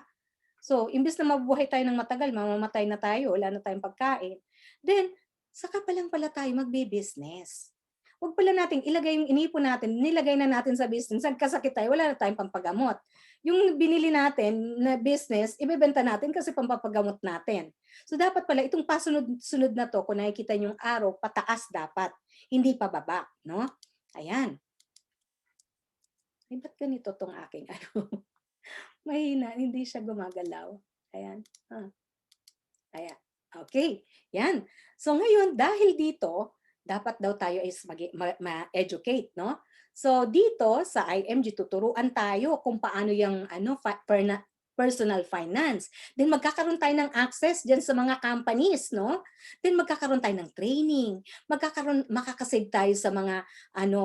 [SPEAKER 2] So, imbes na mabuhay tayo ng matagal, mamamatay na tayo, wala na tayong pagkain. Then, saka pa lang pala tayo magbe-business. Huwag pala nating ilagay yung inipon natin, nilagay na natin sa business, nagkasakit tayo, wala na tayong pampagamot. Yung binili natin na business, ibebenta natin kasi pampapagamot natin. So dapat pala itong pasunod-sunod na to, kung nakikita yung arrow, pataas dapat, hindi pababa, no? Ayan. Ay, ba't ganito tong aking ano? Mahina, hindi siya gumagalaw. Ayan. Ayan. Okay. Yan. So ngayon, dahil dito, dapat daw tayo is ma-educate, no? So dito sa IMG tuturuan tayo kung paano yung personal finance. Then magkakaroon tayo ng access diyan sa mga companies, no? Then magkakaroon tayo ng training. Makakasave tayo sa mga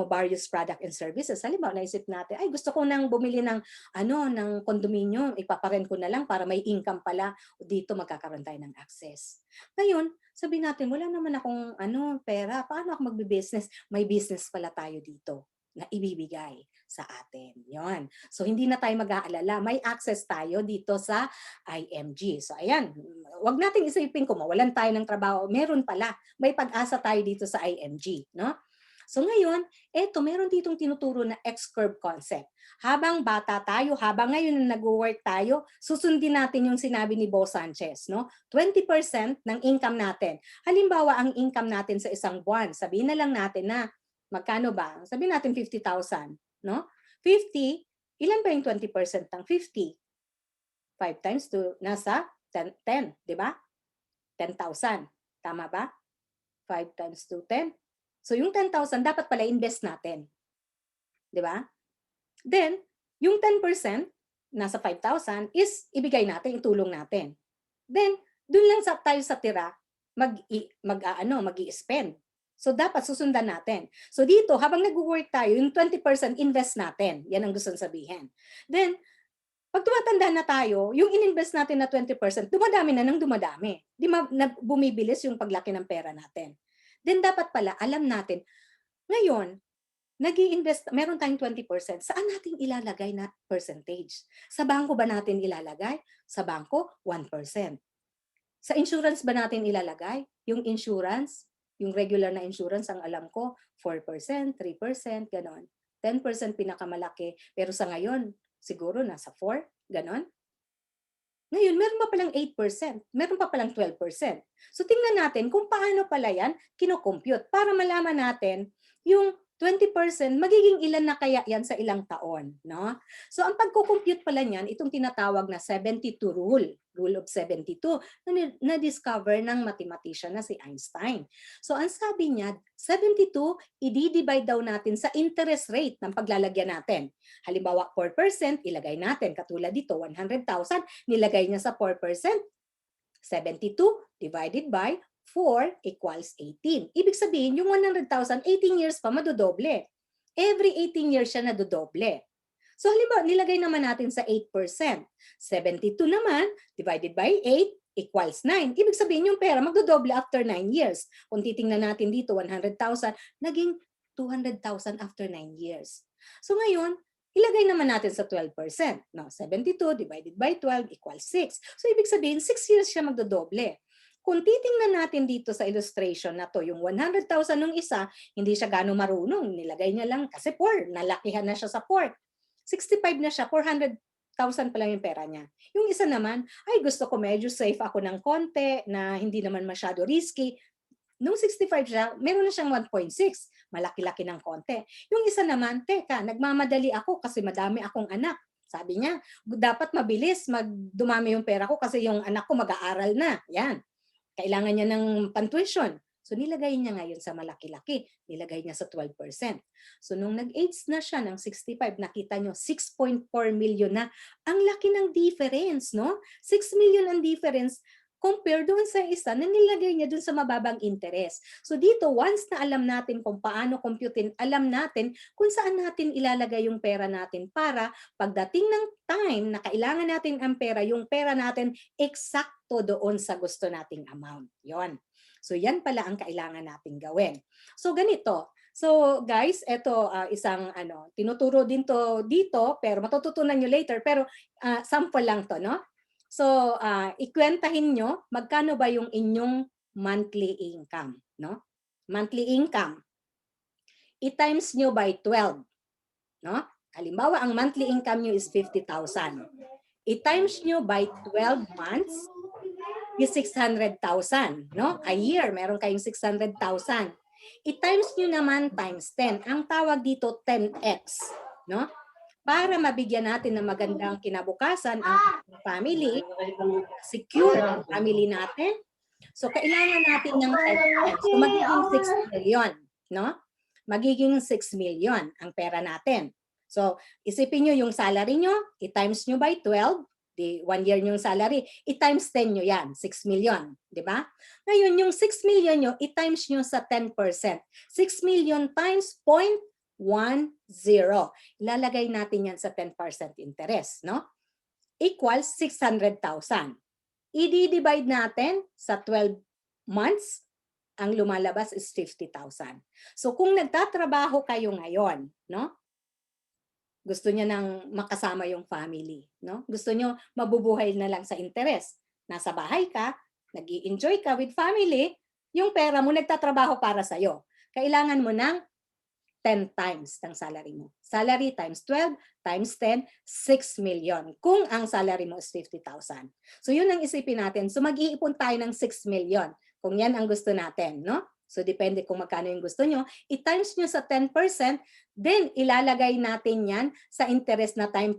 [SPEAKER 2] various product and services. Halimbawa, naisip natin, ay gusto ko nang bumili ng ng condominium, ipaparent ko na lang para may income pala. Dito magkakaroon tayo ng access. Ngayon, sabi natin, wala naman akong pera. Paano ako magbe-business? May business pala tayo dito na ibibigay sa atin. Yon. So hindi na tayo mag-aalala. May access tayo dito sa IMG. So ayan, wag nating isipin kung mawalan tayo ng trabaho. Meron pala. May pag-asa tayo dito sa IMG, no? So ngayon, meron ditong tinuturo na X-curve concept. Habang bata tayo, habang ngayon na nag-work tayo, susundin natin yung sinabi ni Bo Sanchez, no? 20% ng income natin. Halimbawa, ang income natin sa isang buwan, sabihin na lang natin na magkano ba? Sabihin natin 50,000, no? 50, ilan ba yung 20% ng 50? 5 times 2, nasa 10, di ba? 10,000. Tama ba? 5 times 2, 10. So yung 10,000 dapat pala invest natin. Di ba? Then, yung 10% nasa 5,000 is ibigay natin, itulong natin. Then, dun lang tayo sa tira mag-i-spend. So dapat susundan natin. So dito, habang nag-work tayo, yung 20% invest natin. Yan ang gusto sabihin. Then, pag tumatanda na tayo, yung ininvest natin na 20%, dumadami na ng dumadami. Di bumibilis yung paglaki ng pera natin. Then dapat pala, alam natin, ngayon, nag-i-invest, meron tayong 20%, saan natin ilalagay na percentage? Sa bangko ba natin ilalagay? Sa bangko, 1%. Sa insurance ba natin ilalagay? Yung insurance, yung regular na insurance, ang alam ko, 4%, 3%, ganon. 10% pinakamalaki, pero sa ngayon, siguro nasa 4, ganon. Ngayon, meron pa palang 8%, meron pa palang 12%. So tingnan natin kung paano pala yan kinocompute para malaman natin yung 20% magiging ilan na kaya yan sa ilang taon, no? So ang pagko-compute pala niyan, itong tinatawag na 72 rule of 72 na discover ng mathematician na si Einstein. So ang sabi niya, 72 i-divide daw natin sa interest rate ng paglalagyan natin. Halimbawa 4%, ilagay natin katulad dito 100,000, nilagay niya sa 4%, 72 divided by 4 equals 18. Ibig sabihin, yung 100,000, 18 years pa madodoble. Every 18 years siya nadodoble. So halimbawa, nilagay naman natin sa 8%. 72 naman, divided by 8 equals 9. Ibig sabihin, yung pera magdodoble after 9 years. Kung titingnan natin dito, 100,000, naging 200,000 after 9 years. So ngayon, ilagay naman natin sa 12%. No, 72 divided by 12 equals 6. So ibig sabihin, 6 years siya magdodoble. kung titingnan natin dito sa illustration na to, yung 100,000 ng isa, hindi siya gano'ng marunong. Nilagay niya lang kasi poor, nalakihan na siya sa poor. 65 na siya, 400,000 pa lang yung pera niya. Yung isa naman, ay gusto ko medyo safe ako ng konti na hindi naman masyado risky. Nung 65 siya, meron na siyang 1.6. Malaki-laki ng konti. Yung isa naman, teka, nagmamadali ako kasi madami akong anak. Sabi niya, dapat mabilis magdumami yung pera ko kasi yung anak ko mag-aaral na. Yan. Kailangan niya ng pantuition. So nilagay niya ngayon sa malaki-laki. Nilagay niya sa 12%. So nung nag-age na siya ng 65, nakita niyo 6.4 million na. Ang laki ng difference, no? 6 million ang difference compare doon sa isa na nilagay niya doon sa mababang interest. So dito, once na alam natin kung paano computein, alam natin kung saan natin ilalagay yung pera natin para pagdating ng time na kailangan natin ang pera, yung pera natin eksakto doon sa gusto nating amount. Yon. So yan pala ang kailangan nating gawin. So ganito. So guys, ito isang tinuturo din to dito pero matututunan nyo later pero sample lang to, no? So, ikwentahin nyo, magkano ba yung inyong monthly income, no? Monthly income. I-times nyo by 12, no? Halimbawa, ang monthly income nyo is 50,000. I-times nyo by 12 months is 600,000, no? A year, meron kayong 600,000. I-times nyo naman times 10. Ang tawag dito 10x, no? Para mabigyan natin ng magandang kinabukasan ang family, secure ang family natin. So, kailangan natin ng 10x. So, magiging 6 million, no? Magiging 6 million ang pera natin. So, isipin nyo yung salary nyo, i-times nyo by 12, di 1 year yung salary, i-times 10 nyo yan, 6 million, di ba? Ngayon, yung 6 million nyo, i-times nyo sa 10%. 6 million times 0.10. Ilalagay natin yan sa 10% interest, no? Equals 600,000. I-divide natin sa 12 months, ang lumalabas is 50,000. So kung nagtatrabaho kayo ngayon, no? Gusto niya nang makasama yung family, no? Gusto niyo mabubuhay na lang sa interest. Nasa bahay ka, nag-i-enjoy ka with family, yung pera mo nagtatrabaho para sa iyo. Kailangan mo ng 10 times ng salary mo. Salary times 12 times 10, 6 million. Kung ang salary mo is 50,000. So yun ang isipin natin. So mag-iipon tayo ng 6 million. Kung yan ang gusto natin, no? So depende kung magkano yung gusto nyo. I-times nyo sa 10%, then ilalagay natin yan sa interest na 10%.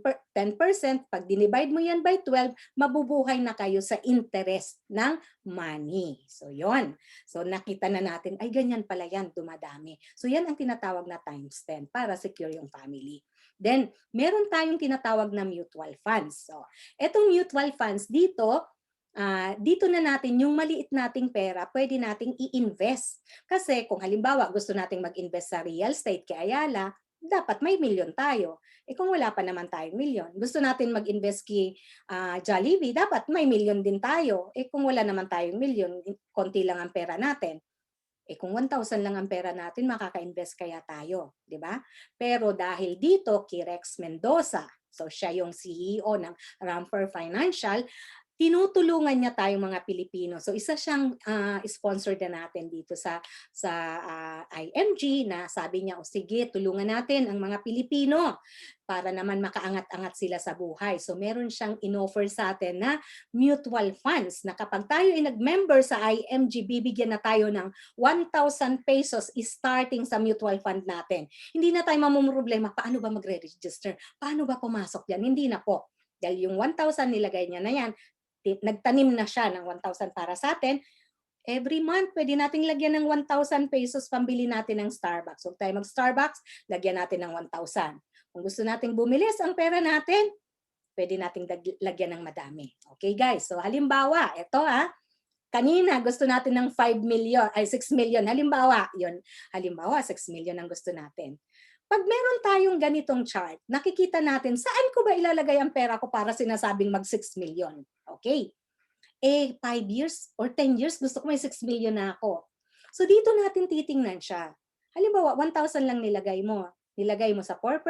[SPEAKER 2] Pag dinivide mo yan by 12, mabubuhay na kayo sa interest ng money. So yon. So nakita na natin, ay ganyan pala yan, dumadami. So yan ang tinatawag na times 10 para secure yung family. Then, meron tayong tinatawag na mutual funds. So, etong mutual funds dito, dito na natin yung maliit nating pera, pwede nating i-invest. Kasi kung halimbawa gusto nating mag-invest sa real estate kay Ayala, dapat may milyon tayo. Kung wala pa naman tayong milyon, gusto natin mag-invest kay Jollibee, dapat may milyon din tayo. Kung wala naman tayong milyon, konti lang ang pera natin. Kung 1,000 lang ang pera natin, makaka-invest kaya tayo, di ba? Pero dahil dito, kay Rex Mendoza, so siya yung CEO ng Ramper Financial, tinutulungan niya tayong mga Pilipino. So isa siyang sponsor na natin dito sa IMG na sabi niya, sige, tulungan natin ang mga Pilipino para naman makaangat-angat sila sa buhay. So meron siyang inoffer sa atin na mutual funds na kapag tayo ay nag-member sa IMG, bibigyan na tayo ng 1,000 pesos starting sa mutual fund natin. Hindi na tayo mamumroblema, paano ba magre-register? Paano ba pumasok yan? Hindi na po. Dahil yung 1,000 nilagay niya na yan, nagtanim na siya ng 1,000 para sa atin, every month, pwede nating lagyan ng 1,000 pesos pambili natin ng Starbucks. So tayo mag-Starbucks, lagyan natin ng 1,000. Kung gusto nating bumilis ang pera natin, pwede nating lagyan ng madami. Okay guys, so halimbawa, ito kanina gusto natin ng 6 million. Halimbawa, halimbawa 6 million ang gusto natin. Pag meron tayong ganitong chart, nakikita natin saan ko ba ilalagay ang pera ko para sinasabing mag 6 million. Okay. 5 years or 10 years, gusto ko may 6 million na ako. So dito natin titingnan siya. Halimbawa, 1,000 lang nilagay mo. Nilagay mo sa 4%,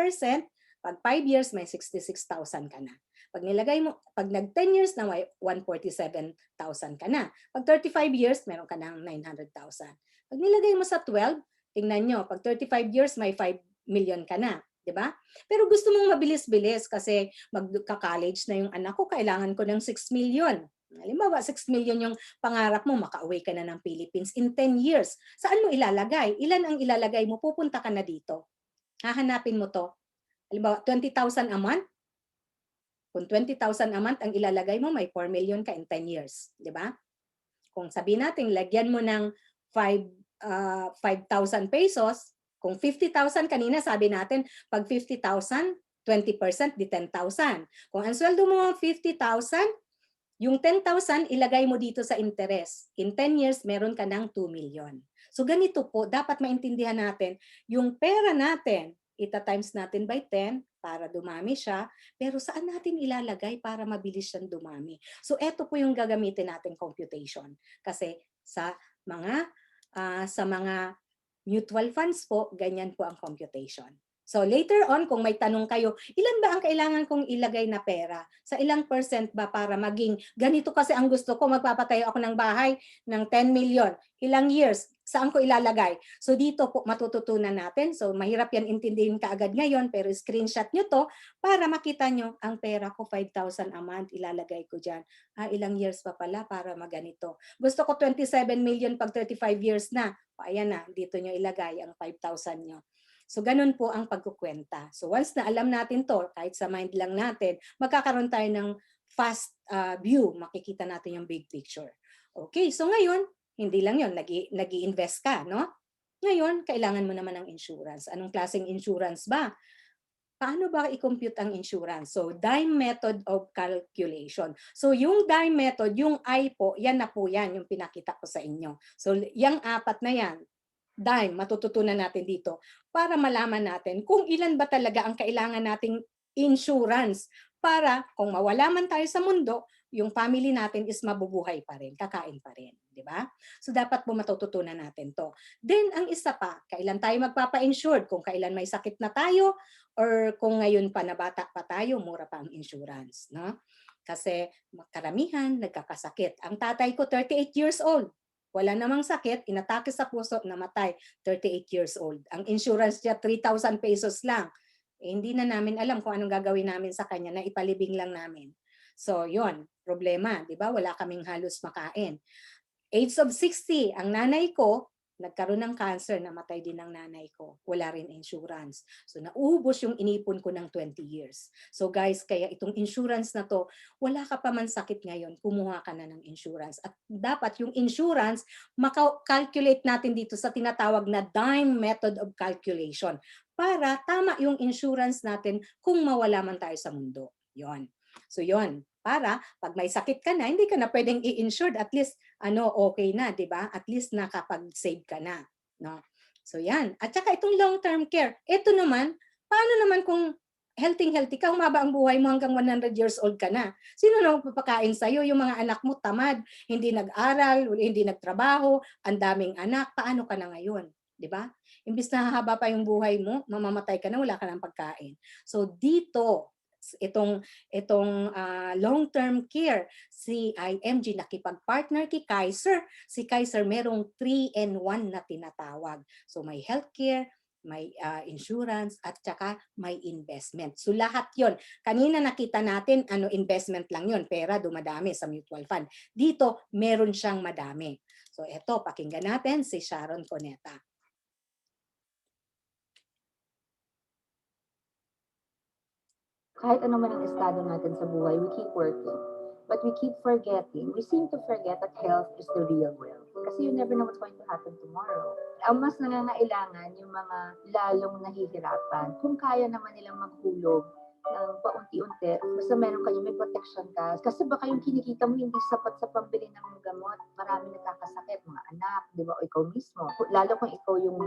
[SPEAKER 2] Pag 5 years, may 66,000 ka na. Pag nilagay mo, pag nag-10 years na, may 147,000 ka na. Pag 35 years, meron ka ng 900,000. Pag nilagay mo sa 12, tingnan nyo, pag 35 years, may 5 million ka na. 'Di ba? Pero gusto mong mabilis-bilis kasi magka-college na yung anak ko, kailangan ko ng 6 million. Halimbawa, 6 million yung pangarap mo, makauwi ka na ng Philippines in 10 years. Saan mo ilalagay? Ilan ang ilalagay mo? Pupunta ka na dito. Hahanapin mo to. Halimbawa, 20,000 a month. Kung 20,000 a month ang ilalagay mo, may 4 million ka in 10 years. Di ba? Kung sabihin natin, lagyan mo ng 5,000 pesos, kung 50,000 kanina, sabi natin, pag 50,000, 20% di 10,000. Kung ang sweldo mo 50,000, yung 10,000 ilagay mo dito sa interest. In 10 years, meron ka ng 2 million. So ganito po, dapat maintindihan natin, yung pera natin, ita-times natin by 10 para dumami siya, pero saan natin ilalagay para mabilis siyang dumami? So eto po yung gagamitin natin computation. Kasi sa mga mutual funds po, ganyan po ang computation. So later on, kung may tanong kayo, ilan ba ang kailangan kong ilagay na pera? Sa ilang percent ba para maging ganito kasi ang gusto ko, magpapatayo ako ng bahay ng 10 million. Ilang years? Saan ko ilalagay? So dito po matututunan natin. So mahirap yan intindihin kaagad ngayon, pero screenshot nyo to para makita nyo ang pera ko 5,000 a month, ilalagay ko dyan. Ilang years pa pala para maganito. Gusto ko 27 million pag 35 years na. Ayan na, dito nyo ilagay ang 5,000 nyo. So ganun po ang pagkukwenta. So once na alam natin to, kahit sa mind lang natin, magkakaroon tayo ng fast view, makikita natin yung big picture. Okay, so ngayon, hindi lang yun, nag-i-invest ka, no? Ngayon, kailangan mo naman ng insurance. Anong klaseng insurance ba? Paano ba i-compute ang insurance? So, dime method of calculation. So, yung dime method, yung I po, yan na po yan, yung pinakita ko sa inyo. So, yung apat na yan, dime, matututunan natin dito para malaman natin kung ilan ba talaga ang kailangan nating insurance para kung mawala man tayo sa mundo, yung family natin is mabubuhay pa rin, kakain pa rin, di ba? So dapat po matututunan natin to. Then ang isa pa, kailan tayo magpapa-insured? Kung kailan may sakit na tayo or kung ngayon pa na bata pa tayo, mura pa ang insurance, no? Kasi karamihan nagkakasakit. Ang tatay ko 38 years old. Wala namang sakit, inatake sa puso, namatay, 38 years old. Ang insurance niya, 3,000 pesos lang. Hindi na namin alam kung anong gagawin namin sa kanya, na ipalibing lang namin. So, yon problema, di ba? Wala kaming halos makain. Age of 60, ang nanay ko, nagkaroon ng cancer, namatay din ang nanay ko. Wala rin insurance. So, naubos yung inipon ko ng 20 years. So, guys, kaya itong insurance na to, wala ka pa man sakit ngayon, kumuha ka na ng insurance. At dapat yung insurance, maka-calculate natin dito sa tinatawag na dime method of calculation para tama yung insurance natin kung mawala man tayo sa mundo. Yon. So, yon. Para pag may sakit ka na, hindi ka na pwedeng i-insured, at least okay na, 'di ba? At least nakapag-save ka na, no? So 'yan. At saka itong long-term care. Ito naman, paano naman kung healthy ka, humaba ang buhay mo hanggang 100 years old ka na? Sino na magpapakain sa iyo? Yung mga anak mo tamad, hindi nag-aral, hindi nagtrabaho, ang daming anak, paano ka na ngayon? 'Di ba? Imbis na hahaba pa yung buhay mo, mamamatay ka na, wala ka ng pagkain. So dito, itong long-term care, si IMG nakipag-partner kay Kaiser. Si Kaiser merong 3-in-1 na tinatawag. So may healthcare, may insurance, at saka may investment. So lahat yon. Kanina nakita natin, investment lang yon, pera dumadami sa mutual fund. Dito, meron siyang madami. So eto, pakinggan natin si Sharon Coneta.
[SPEAKER 8] Kahit ano man ang estado natin sa buhay, we keep working. But we keep forgetting, we seem to forget that health is the real wealth. Kasi you never know what's going to happen tomorrow. Ang mas nangangailangan yung mga lalong nahihirapan. Kung kaya naman nilang maghulog ng paunti-unti, basta meron kayo, may protection ka. Kasi baka yung kinikita mo hindi sapat sa pambili ng gamot. Marami nakakasakit, mga anak, di ba, o ikaw mismo. Lalo kung ikaw yung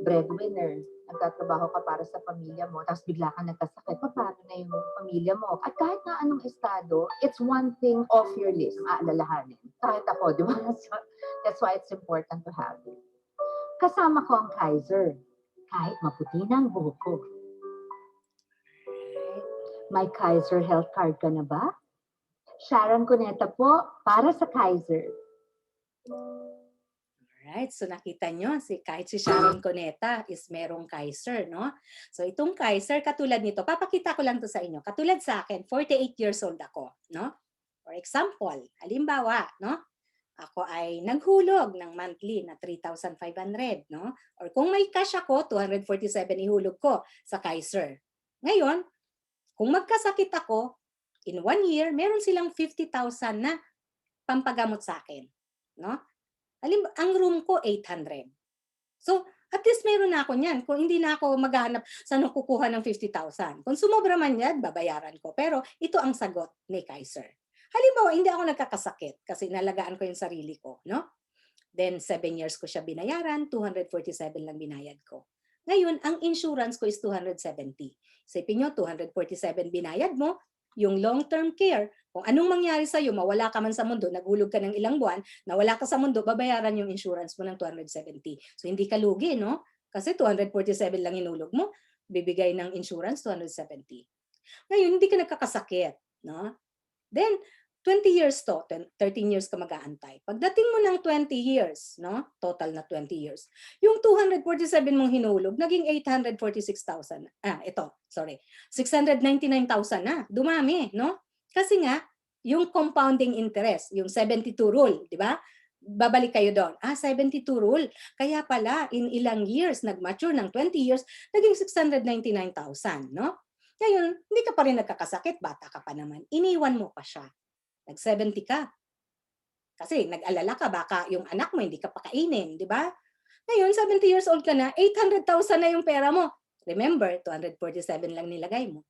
[SPEAKER 8] breadwinner, nagtatrabaho ka para sa pamilya mo, tapos bigla ka nagkasakit, paano na yung pamilya mo? At kahit na anong estado, it's one thing off your list, aalalahanin. Kahit ako, di ba? So, that's why it's important to have it. Kasama ko ang Kaiser, kahit maputi na ang buhok ko. May Kaiser Health Card ka na ba? Sharon Cuneta po, para sa Kaiser.
[SPEAKER 2] Alright, so nakita nyo, kahit si Sharon Cuneta is merong Kaiser, no? So itong Kaiser, katulad nito, papakita ko lang to sa inyo. Katulad sa akin, 48 years old ako, no? For example, halimbawa, no? Ako ay naghulog ng monthly na 3,500, no? Or kung may cash ako, 247 ihulog ko sa Kaiser. Ngayon, kung magkasakit ako, in 1 year, meron silang 50,000 na pampagamot sa akin, no? Ang room ko, 800. So, at least meron na ako niyan. Kung hindi na ako maghahanap, saan ako kukuha ng 50,000? Kung sumobra man yan, babayaran ko. Pero ito ang sagot ni Kaiser. Halimbawa, hindi ako nagkakasakit kasi nalagaan ko yung sarili ko, no? Then, 7 years ko siya binayaran, 247 lang binayad ko. Ngayon, ang insurance ko is 270. Isipin nyo, 247 binayad mo, yung long-term care, kung anong mangyari sa'yo, mawala ka man sa mundo, naghulog ka ng ilang buwan, nawala ka sa mundo, babayaran yung insurance mo ng 270. So hindi ka lugi, no? Kasi 247 lang inulog mo, bibigay ng insurance 270. Ngayon, hindi ka nagkakasakit, no? Then, 20 years to, 13 years ka mag-aantay. Pagdating mo ng 20 years, no? Total na 20 years. Yung 247 mong hinulog, naging 846,000. Ito, sorry. 699,000 na. Dumami, no? Kasi nga, yung compounding interest, yung 72 rule, di ba? Babalik kayo doon. 72 rule. Kaya pala, in ilang years, nag-mature ng 20 years, naging 699,000, no? Ngayon, hindi ka pa rin nagkakasakit, bata ka pa naman. Iniwan mo pa siya. Nag-70 ka. Kasi nag-alala ka, baka yung anak mo hindi ka pakainin, di ba? Ngayon, 70 years old ka na, 800,000 na yung pera mo. Remember, 247 lang nilagay mo.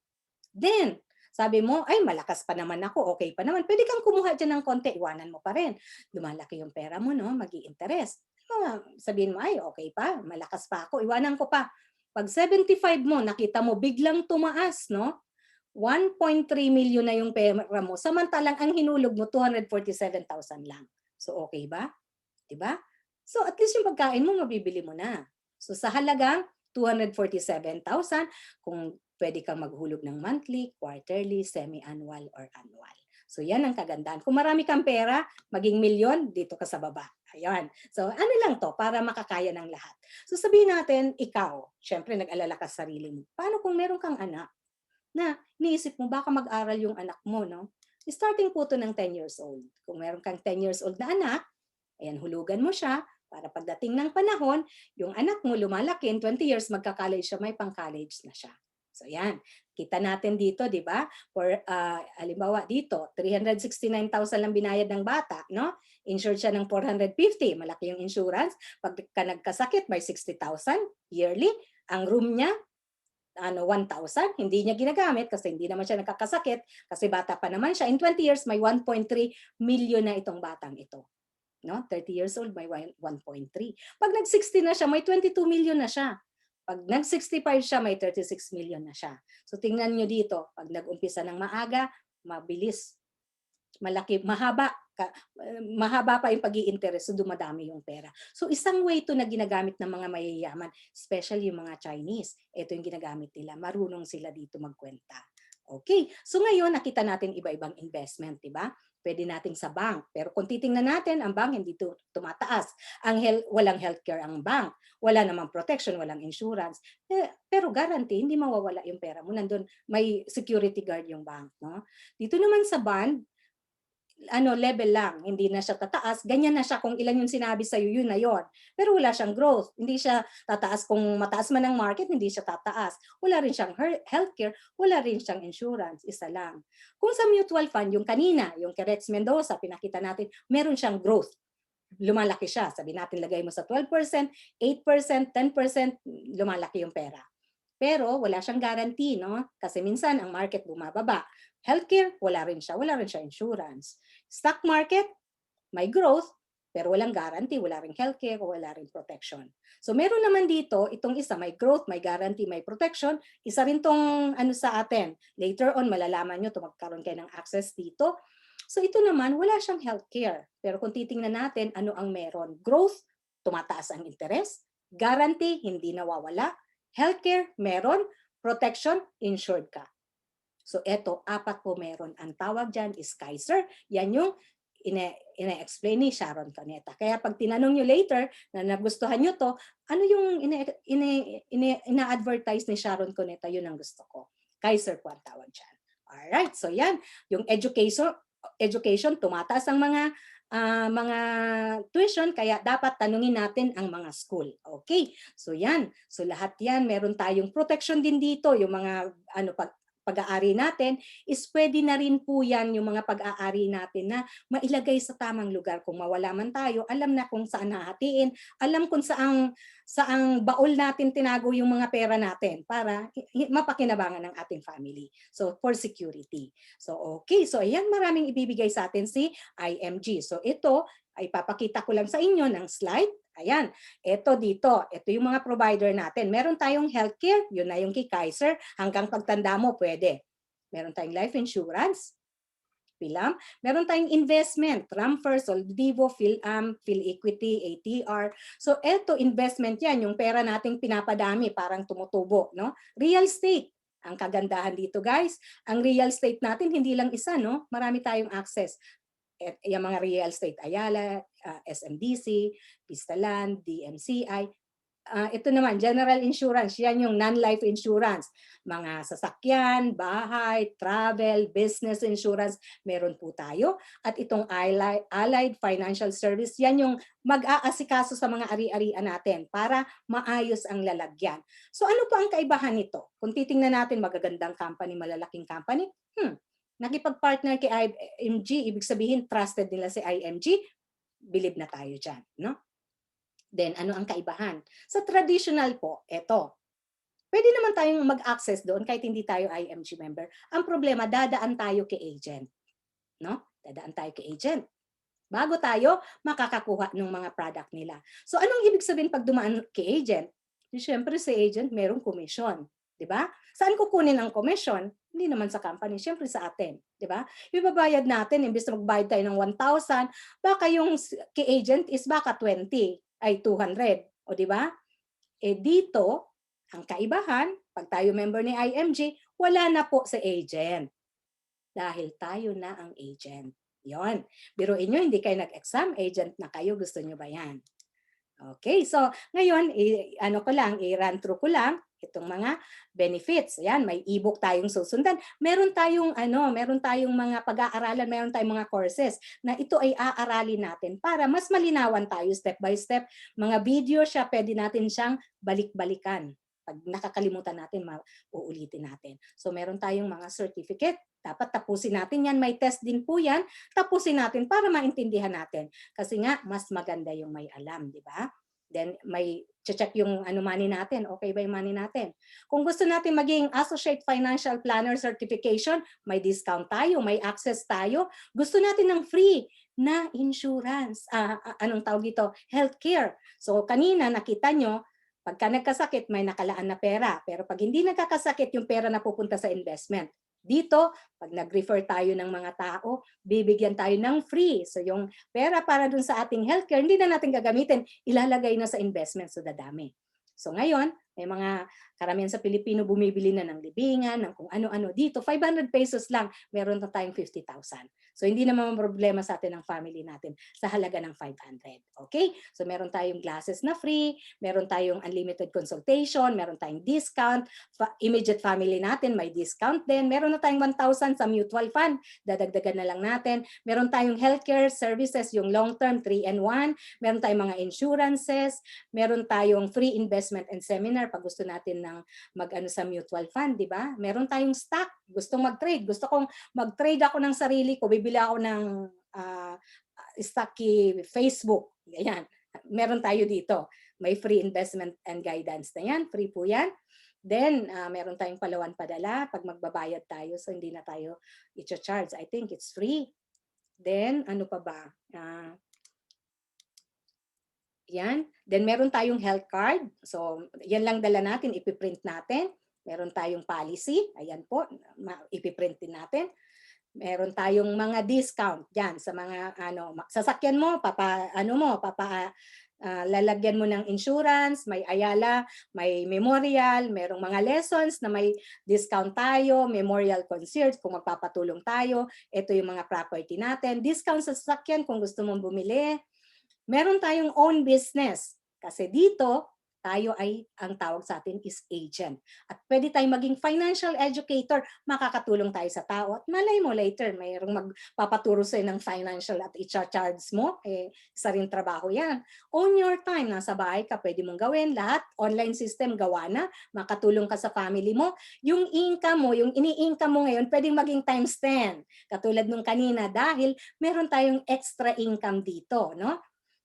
[SPEAKER 2] Then, sabi mo, ay malakas pa naman ako, okay pa naman. Pwede kang kumuha dyan ng konti, iwanan mo pa rin. Lumalaki yung pera mo, no? Mag-i-interest. Sabihin mo, ay okay pa, malakas pa ako, iwanan ko pa. Pag 75 mo, nakita mo, biglang tumaas, no? 1.3 million na yung pera mo, samantalang ang hinulog mo 247,000 lang. So okay ba? 'Di ba? So at least yung pagkain mo mabibili mo na. So sa halagang 247,000, kung pwede kang maghulog ng monthly, quarterly, semi-annual or annual. So yan ang kagandahan. Kung marami kang pera, maging milyon, dito ka sa baba. Ayan. So ano lang to, para makakaya ng lahat. So sabihin natin, ikaw, syempre nag-alala ka sa sarili mo. Paano kung meron kang anak na niisip mo baka mag-aral yung anak mo, no? Starting po to ng 10 years old. Kung meron kang 10 years old na anak, ayan, hulugan mo siya para pagdating ng panahon, yung anak mo lumalaki, in 20 years magka-college siya, may pang-college na siya. So yan, kita natin dito, di ba? For halimbawa dito, 369,000 lang binayad ng bata, no? Insured siya ng 450, malaki yung insurance. Pag nagkasakit, may 60,000 yearly. Ang room niya, 1,000, hindi niya ginagamit kasi hindi naman siya nagkakasakit kasi bata pa naman siya. In 20 years, may 1.3 million na itong batang ito. No? 30 years old, may 1.3. Pag nag-60 na siya, may 22 million na siya. Pag nag-65 siya, may 36 million na siya. So tingnan nyo dito, pag nag-umpisa ng maaga, mabilis, malaki, mahaba pa yung pag-i-interest, so dumadami yung pera. So isang way to na ginagamit ng mga mayayaman, especially yung mga Chinese, ito yung ginagamit nila, marunong sila dito magkwenta. Okay, so ngayon nakita natin iba-ibang investment, di ba? Pwede natin sa bank, pero kung titingnan natin, ang bank hindi tumataas. Walang healthcare ang bank, wala namang protection, walang insurance, pero guarantee, hindi mawawala yung pera mo. Nandun, may security guard yung bank. No? Dito naman sa bond, level lang, hindi na siya tataas, ganyan na siya kung ilan yung sinabi sa'yo, yun na yun. Pero wala siyang growth, hindi siya tataas, kung mataas man ang market, hindi siya tataas. Wala rin siyang healthcare, wala rin siyang insurance, isa lang. Kung sa mutual fund, yung kanina, yung kay Rex Mendoza, pinakita natin, meron siyang growth. Lumalaki siya, sabi natin lagay mo sa 12%, 8%, 10%, lumalaki yung pera. Pero wala siyang guarantee, no? Kasi minsan ang market bumababa. Healthcare, wala rin siya insurance. Stock market, may growth, pero walang guarantee, wala rin healthcare, wala rin protection. So meron naman dito, itong isa, may growth, may guarantee, may protection. Isa rin tong sa atin. Later on, malalaman nyo, magkaroon kayo ng access dito. So ito naman, wala siyang healthcare. Pero kung titingnan natin, ano ang meron? Growth, tumataas ang interest. Guarantee, hindi nawawala. Healthcare, meron. Protection, insured ka. So eto, 4 po meron. Ang tawag dyan is Kaiser. Yan yung ina-explain ni Sharon Cuneta. Kaya pag tinanong nyo later na nagustuhan nyo to, ano yung ina-advertise ni Sharon Cuneta, yun ang gusto ko. Kaiser po ang tawag dyan. Alright, so yan. Yung education, tumataas ang mga tuition, kaya dapat tanungin natin ang mga school. Okay, so yan. So lahat yan, meron tayong protection din dito. Yung mga pag-aari natin is pwede na rin po yan yung mga pag-aari natin na mailagay sa tamang lugar. Kung mawala man tayo, alam na kung saan hahatiin, alam kung saang baul natin tinago yung mga pera natin para mapakinabangan ng ating family. So for security. So okay, so ayan, maraming ibibigay sa atin si IMG. So ito ay papakita ko lang sa inyo ng slide. Ayan, ito dito, ito yung mga provider natin. Meron tayong healthcare, yun na yung kay Kaiser, hanggang pagtanda mo pwede. Meron tayong life insurance, PhilAm. Meron tayong investment, Ramfirst, Soldivo, PhilAm, PhilEquity, ATR. So ito, investment yan, yung pera nating pinapadami, parang tumutubo, no? Real estate. Ang kagandahan dito guys, ang real estate natin hindi lang isa, no? Marami tayong access. Yung mga real estate, Ayala, SMDC, Pistalan, DMCI. Ito naman, general insurance, yan yung non-life insurance. Mga sasakyan, bahay, travel, business insurance, meron po tayo. At itong Allied Financial Service, yan yung mag-aasikaso sa mga ari-arian natin para maayos ang lalagyan. So ano pa ang kaibahan nito? Kung titingnan natin, magagandang company, malalaking company, nakipag-partner kay IMG, ibig sabihin trusted nila si IMG, believe na tayo dyan, no? Then, ano ang kaibahan? Sa traditional po, eto, pwede naman tayong mag-access doon kahit hindi tayo IMG member. Ang problema, dadaan tayo kay agent, no? Dadaan tayo kay agent. Bago tayo makakakuha ng mga product nila. So, anong ibig sabihin pag dumaan kay agent? Siyempre, si agent merong commission. Diba? Saan kukunin ang commission? Hindi naman sa company, siyempre sa atin, 'di ba? Ibabayad natin imbes na magbayad tayo ng 1,000, baka yung key agent is baka 200, o 'di ba? Dito, ang kaibahan, pag tayo member ni IMG, wala na po sa agent. Dahil tayo na ang agent. 'Yon. Biruin niyo, hindi kayo nag-exam, agent na kayo, gusto niyo ba 'yan? Okay, so ngayon, i-run through ko lang itong mga benefits. Ayan, may e-book tayong susundan. Meron tayong mga pag-aaralan, meron tayong mga courses na ito ay aaralin natin para mas malinawan tayo step by step. Mga video siya, pwede natin siyang balik-balikan. Pag nakakalimutan natin, uulitin natin. So meron tayong mga certificate. Dapat tapusin natin yan. May test din po yan. Tapusin natin para maintindihan natin. Kasi nga, mas maganda yung may alam, di ba? Then may check yung money natin. Okay ba yung money natin? Kung gusto natin maging Associate Financial Planner Certification, may discount tayo, may access tayo. Gusto natin ng free na insurance. Anong tawag dito? Healthcare. So kanina nakita nyo, pagka nagkasakit, may nakalaan na pera. Pero pag hindi nagkakasakit, yung pera na pupunta sa investment. Dito, pag nag-refer tayo ng mga tao, bibigyan tayo ng free. So yung pera para dun sa ating healthcare, hindi na natin gagamitin, ilalagay na sa investment, so dadami. So ngayon, may mga karamihan sa Pilipino bumibili na ng libingan, ng kung ano-ano. Dito, 500 pesos lang, meron na tayong 50,000. So hindi naman problema sa atin ng family natin sa halaga ng 500. Okay? So meron tayong glasses na free, meron tayong unlimited consultation, meron tayong discount, immediate family natin may discount din, meron na tayong 1,000 sa mutual fund, dadagdagan na lang natin. Meron tayong healthcare services, yung long-term 3-in-1, meron tayong mga insurances, meron tayong free investment and seminar pag gusto natin ng mag-ano sa mutual fund, di ba? Meron tayong stock, gustong mag-trade, gusto kong mag-trade ako ng sarili ko, bibili ako ng stock Facebook. Ayan, meron tayo dito. May free investment and guidance na yan, free po yan. Then, meron tayong palawan padala pag magbabayad tayo, so hindi na tayo i-charge. I think it's free. Then, ano pa ba? Yan. Then meron tayong health card. So yan lang dala natin, ipiprint natin. Meron tayong policy. Ayan po, ipiprint din natin. Meron tayong mga discount diyan sa mga sasakyan mo, lalagyan mo ng insurance, may Ayala, may Memorial, merong mga lessons na may discount tayo, Memorial Concierge kung magpapatulong tayo, ito yung mga property natin, discount sa sasakyan kung gusto mong bumili. Meron tayong own business kasi dito tayo ay ang tawag sa atin is agent. At pwede tayong maging financial educator, makakatulong tayo sa tao. At malay mo later, mayroong magpapaturo sa'yo ng financial at i-charge mo, isa rin trabaho yan. Own your time, nasa bahay ka, pwede mong gawin lahat. Online system, gawa na, makatulong ka sa family mo. Yung income mo, yung ini-income mo ngayon, pwedeng maging times 10. Katulad nung kanina, dahil meron tayong extra income dito, no?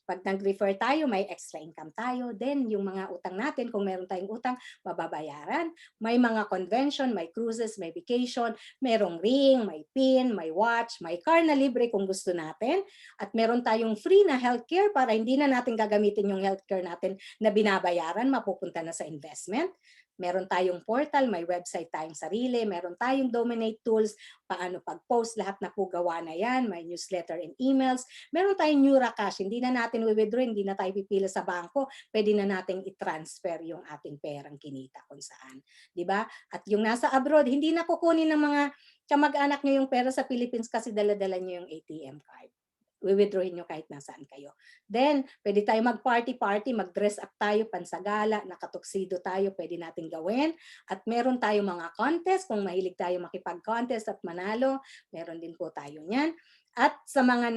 [SPEAKER 2] Pag nag-refer tayo, may extra income tayo. Then, yung mga utang natin, kung meron tayong utang, mababayaran. May mga convention, may cruises, may vacation, merong ring, may pin, may watch, may car na libre kung gusto natin. At meron tayong free na healthcare para hindi na natin gagamitin yung healthcare natin na binabayaran, mapupunta na sa investment. Meron tayong portal, may website tayong sarili, meron tayong Dominate tools, paano pag-post, lahat na po gawa na yan, may newsletter and emails. Meron tayong NeuraCash, hindi na natin withdraw, hindi na tayo pipila sa bangko, pwede na nating i-transfer yung ating perang kinita kung saan. Diba? At yung nasa abroad, hindi na kukunin ng mga kamag-anak nyo yung pera sa Philippines kasi dala-dala nyo yung ATM card. Withdrawin nyo kahit nasaan kayo. Then, pwede tayo mag-party-party, mag-dress up tayo, pansagala, nakatuksido tayo, pwede natin gawin. At meron tayo mga contest, kung mahilig tayo makipag-contest at manalo, meron din po tayo niyan. At sa mga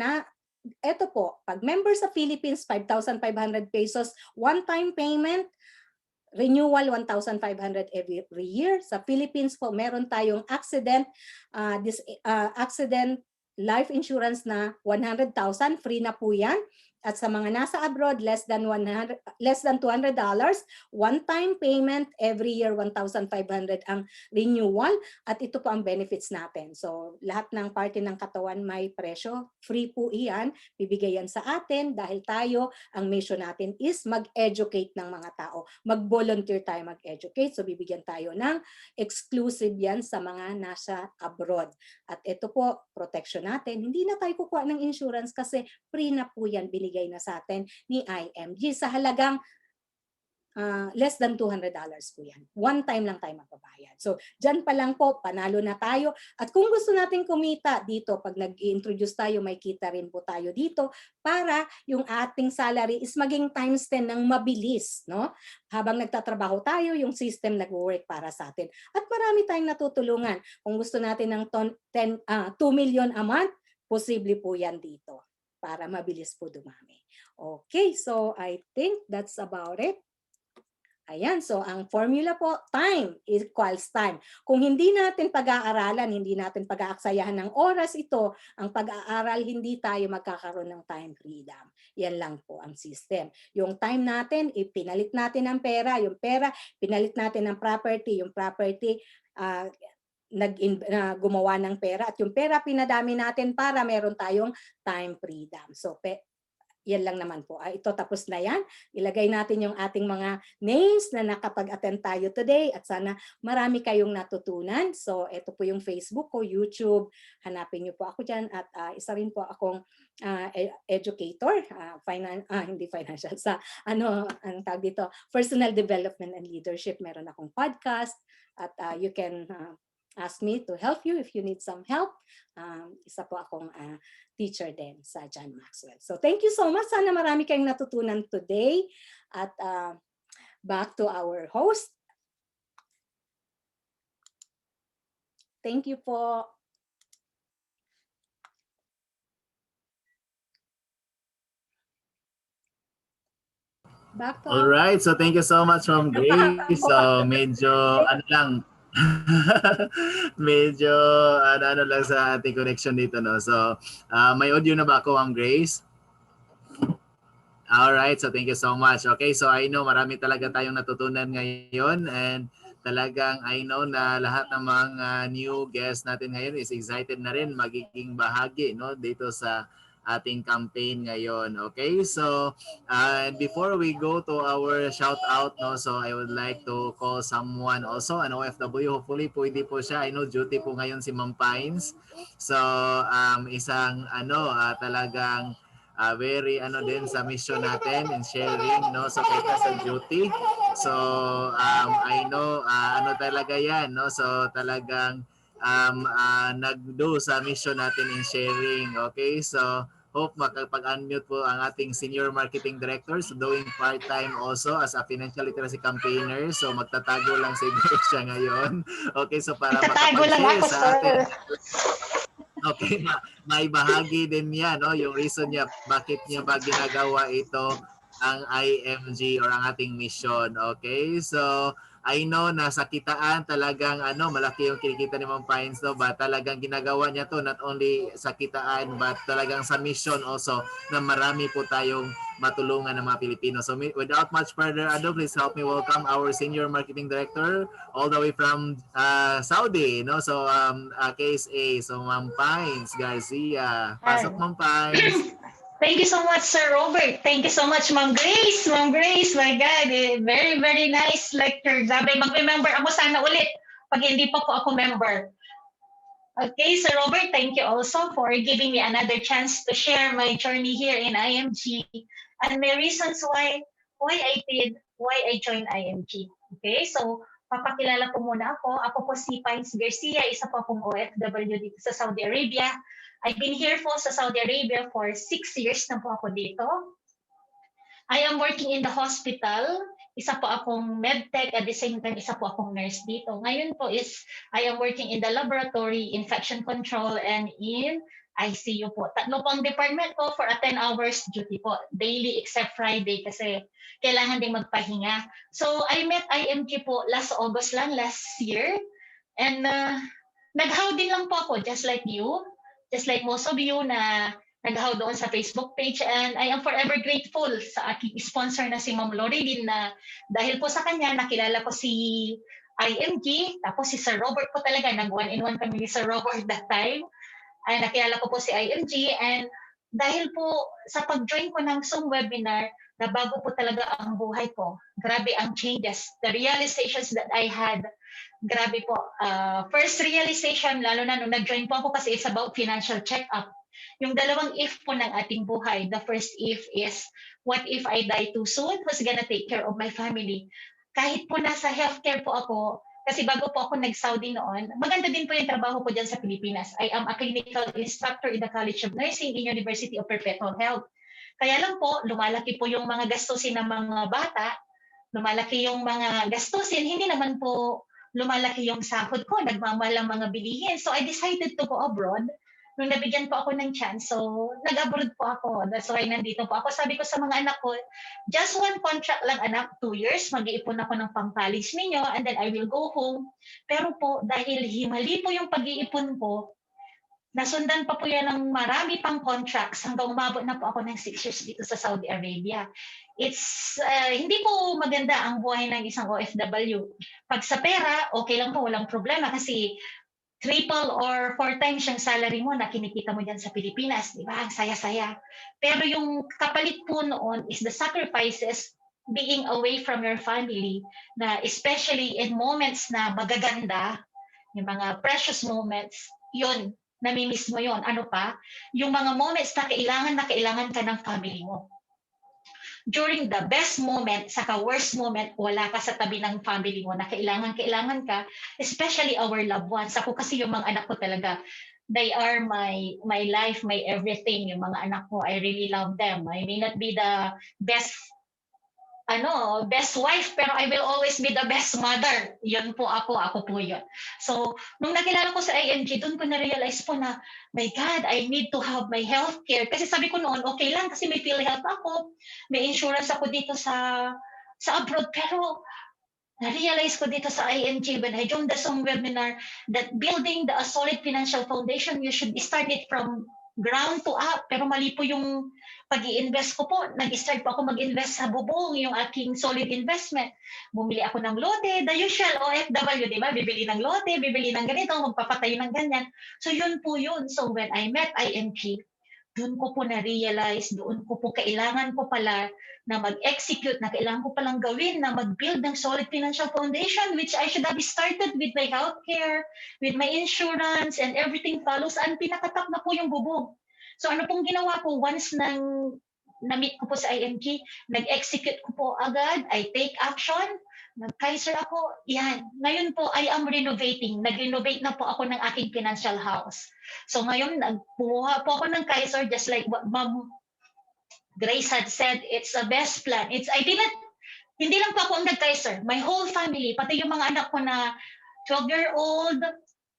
[SPEAKER 2] eto po, pag member sa Philippines, 5,500 pesos, one-time payment, renewal 1,500 every year. Sa Philippines po, meron tayong accident life insurance na 100,000, free na po yan. At sa mga nasa abroad, less than $200, one-time payment, every year 1,500 ang renewal. At ito po ang benefits natin. So lahat ng parte ng katawan may presyo, free po iyan, bibigay yan sa atin dahil tayo, ang mission natin is mag-educate ng mga tao. Mag-volunteer tayo mag-educate. So bibigyan tayo ng exclusive yan sa mga nasa abroad. At ito po, protection natin. Hindi na tayo kukuha ng insurance kasi free na po yan, binigay na sa atin ni IMG sa halagang less than $200 po yan. One time lang tayo magbabayad. So, dyan pa lang po, panalo na tayo. At kung gusto natin kumita dito, pag nag-introduce tayo, may kita rin po tayo dito para yung ating salary is maging times 10 ng mabilis. No? Habang nagtatrabaho tayo, yung system nag-work para sa atin. At marami tayong natutulungan. Kung gusto natin ng 2 million a month, posible po yan dito para mabilis po dumami. Okay, so I think that's about it. Ayan, so ang formula po, time equals time. Kung hindi natin pag-aaralan, hindi natin pag-aaksayahan ng oras ito, ang pag-aaral, hindi tayo magkakaroon ng time freedom. Yan lang po ang system. Yung time natin, ipinalit natin ng pera. Yung pera, pinalit natin ng property. Yung property, gumawa ng pera. At yung pera, pinadami natin para meron tayong time freedom. So, yan lang naman po. Ito tapos na yan. Ilagay natin yung ating mga names na nakapag-attend tayo today at sana marami kayong natutunan. So ito po yung Facebook ko, YouTube. Hanapin niyo po ako dyan at isa rin po akong educator, hindi financial, sa ang tawag dito, personal development and leadership. Meron akong podcast at you can ask me to help you if you need some help. Isa po akong teacher din sa John Maxwell. So thank you so much. Sana marami kayong natutunan today. At back to our host. Thank you po. Back to
[SPEAKER 1] All right, so thank you so much, Ma'am Grace. So medyo medyo ano lang sa ating connection dito, no. So may audio na ba ako, Ma'am Grace? All right, so thank you so much. Okay, so I know marami talaga tayong natutunan ngayon and talagang I know na lahat ng mga new guests natin ngayon is excited na rin magiging bahagi, no, dito sa ating campaign ngayon. Okay, so before we go to our shout out, no, so I would like to call someone also, an OFW. Hopefully pwede po siya. I know duty po ngayon si Ma'am Pines. So isang talagang very ano din sa mission natin in sharing, no? So kita sa duty. So I know ano talaga yan, no? So talagang nag-do sa mission natin in sharing. Okay, so hope makapag-unmute po ang ating Senior Marketing Director. So doing part-time also as a financial literacy campaigner. So magtatago lang siguro siya ngayon. Okay, so para
[SPEAKER 9] Tatago lang
[SPEAKER 1] makapag-share
[SPEAKER 9] ako,
[SPEAKER 1] sa
[SPEAKER 9] sir.
[SPEAKER 1] atin. Okay, may bahagi din niya, no? Yung reason niya, bakit niya ba ginagawa ito ang IMG or ang ating mission. Okay, so I know na sa kitaan talagang malaki yung kinikita ni Ma'am Pines, no, but talagang ginagawa niya to not only sa kitaan but talagang sa mission also na marami po tayong matulungan ng mga Pilipino. So without much further ado, please help me welcome our Senior Marketing Director all the way from Saudi, no? So KSA, so Ma'am Pines Garcia. Pasok, Ma'am Pines.
[SPEAKER 9] Thank you so much, Sir Robert. Thank you so much, Ma'am Grace. Ma'am Grace, my God, very, very nice lecture. Sabi, mag-remember ako sana ulit pag hindi pa po ako member. Okay, Sir Robert, thank you also for giving me another chance to share my journey here in IMG and my reasons why I joined IMG. Okay, so papakilala ko muna ako. Ako po si Pines Garcia, isa po akong OFW dito sa Saudi Arabia. I've been here po sa Saudi Arabia for 6 years na po ako dito. I am working in the hospital. Isa po akong medtech, at the same time, isa po akong nurse dito. Ngayon po is, I am working in the laboratory, infection control, and in ICU po. Tatlo po ang department ko for a 10 hours duty po. Daily except Friday kasi kailangan ding magpahinga. So, I met IMG po last August lang, last year. And nag-how din lang po ako, just like you. Just like most of you na nag-how doon sa Facebook page, and I am forever grateful sa aking sponsor na si Ma'am Lori din, na dahil po sa kanya nakilala ko si IMG, tapos si Sir Robert po talaga, nag-one-in-one kami ni Sir Robert that time, ay nakilala ko po si IMG, and dahil po sa pag-join ko ng Zoom webinar, nabago po talaga ang buhay ko. Grabe ang changes, the realizations that I had. Grabe po. First realization, lalo na nung nag-join po ako kasi it's about financial check-up. Yung dalawang if po ng ating buhay. The first if is, what if I die too soon? Who's gonna take care of my family? Kahit po nasa healthcare po ako, kasi bago po ako nag-Saudi noon, maganda din po yung trabaho ko dyan sa Pilipinas. I am a clinical instructor in the College of Nursing in University of Perpetual Health. Kaya lang po, lumalaki po yung mga gastusin ng mga bata, lumalaki yung mga gastusin, hindi naman po lumalaki yung sahod ko, nagmamahal ang mga bilihin. So I decided to go abroad. Nung nabigyan po ako ng chance, so nag-abroad po ako. That's why nandito po ako. Sabi ko sa mga anak ko, just one contract lang anak, 2 years, mag-iipon ako ng pang-college ninyo, and then I will go home. Pero po, dahil himali po yung pag-iipon ko, nasundan pa po yan ng marami pang contracts hanggang umabot na po ako ng 6 years dito sa Saudi Arabia. It's hindi po maganda ang buhay ng isang OFW. Pag sa pera, okay lang po, walang problema kasi triple or 4 times yung salary mo na kinikita mo dyan sa Pilipinas, di ba? Ang saya-saya. Pero yung kapalit po noon is the sacrifices being away from your family, na especially in moments na magaganda, yung mga precious moments, yun, namimiss mo yun. Ano pa? Yung mga moments na kailangan ka ng family mo. During the best moment, saka worst moment, wala ka sa tabi ng family mo na kailangan ka, especially our loved ones. Ako kasi yung mga anak ko talaga, they are my life, my everything. Yung mga anak ko, I really love them. I may not be the best wife, pero I will always be the best mother. Yun po ako po yun. So, nung nakilala ko sa IMG, doon ko na-realize po na, my God, I need to have my healthcare. Kasi sabi ko noon, okay lang kasi may PhilHealth ako, may insurance ako dito sa abroad, pero na-realize ko dito sa IMG when I joined the Zoom webinar that building a solid financial foundation, you should start it from ground to up. Pero mali po yung pag-i-invest ko po. Nag-start po ako mag-invest sa bubong, yung aking solid investment. Bumili ako ng lote, the usual OFW, di ba? Bibili ng lote, bibili ng ganito, magpapatayo ng ganyan. So yun po yun. So when I met IMG, doon ko po na-realize, doon ko po kailangan ko pala na mag-execute, na kailangan ko palang gawin, na mag-build ng solid financial foundation, which I should have started with my healthcare, with my insurance, and everything follows. And pinakatak na po yung bubong. So ano pong ginawa ko once nang na-meet ko po sa IMG, nag-execute ko po agad, I take action, nag-Kaiser ako, yan. Ngayon po, I am renovating. Nag-renovate na po ako ng aking financial house. So ngayon, nagpuha po ako ng Kaiser, just like what Ma'am Grace had said, it's the best plan. Hindi lang po ako ang nag-Kaiser. My whole family, pati yung mga anak ko na 12-year-old,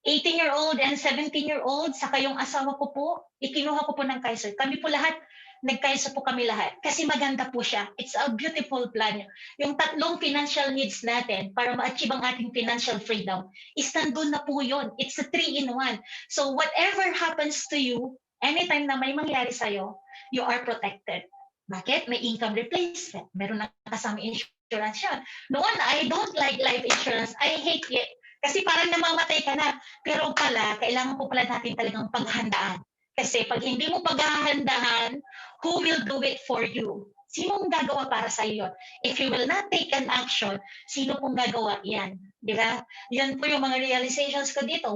[SPEAKER 9] 18-year-old, and 17-year-old, saka yung asawa ko po, ikinuha ko po ng Kaiser. Kami po lahat, nag-Kaiser po kami lahat. Kasi maganda po siya. It's a beautiful plan. Yung tatlong financial needs natin para ma-achieve ang ating financial freedom, is nandun na po yun. It's a 3-in-1. So whatever happens to you, anytime na may mangyari sa'yo, you are protected. Bakit? May income replacement. Meron na kasama insurance yan. Noon, I don't like life insurance. I hate it. Kasi parang namamatay ka na. Pero pala, kailangan po pala natin talagang paghandaan. Kasi pag hindi mo paghahandahan, who will do it for you? Sino ang gagawa para sa iyo? If you will not take an action, sino pong gagawa yan? Di ba? Yan po yung mga realizations ko dito.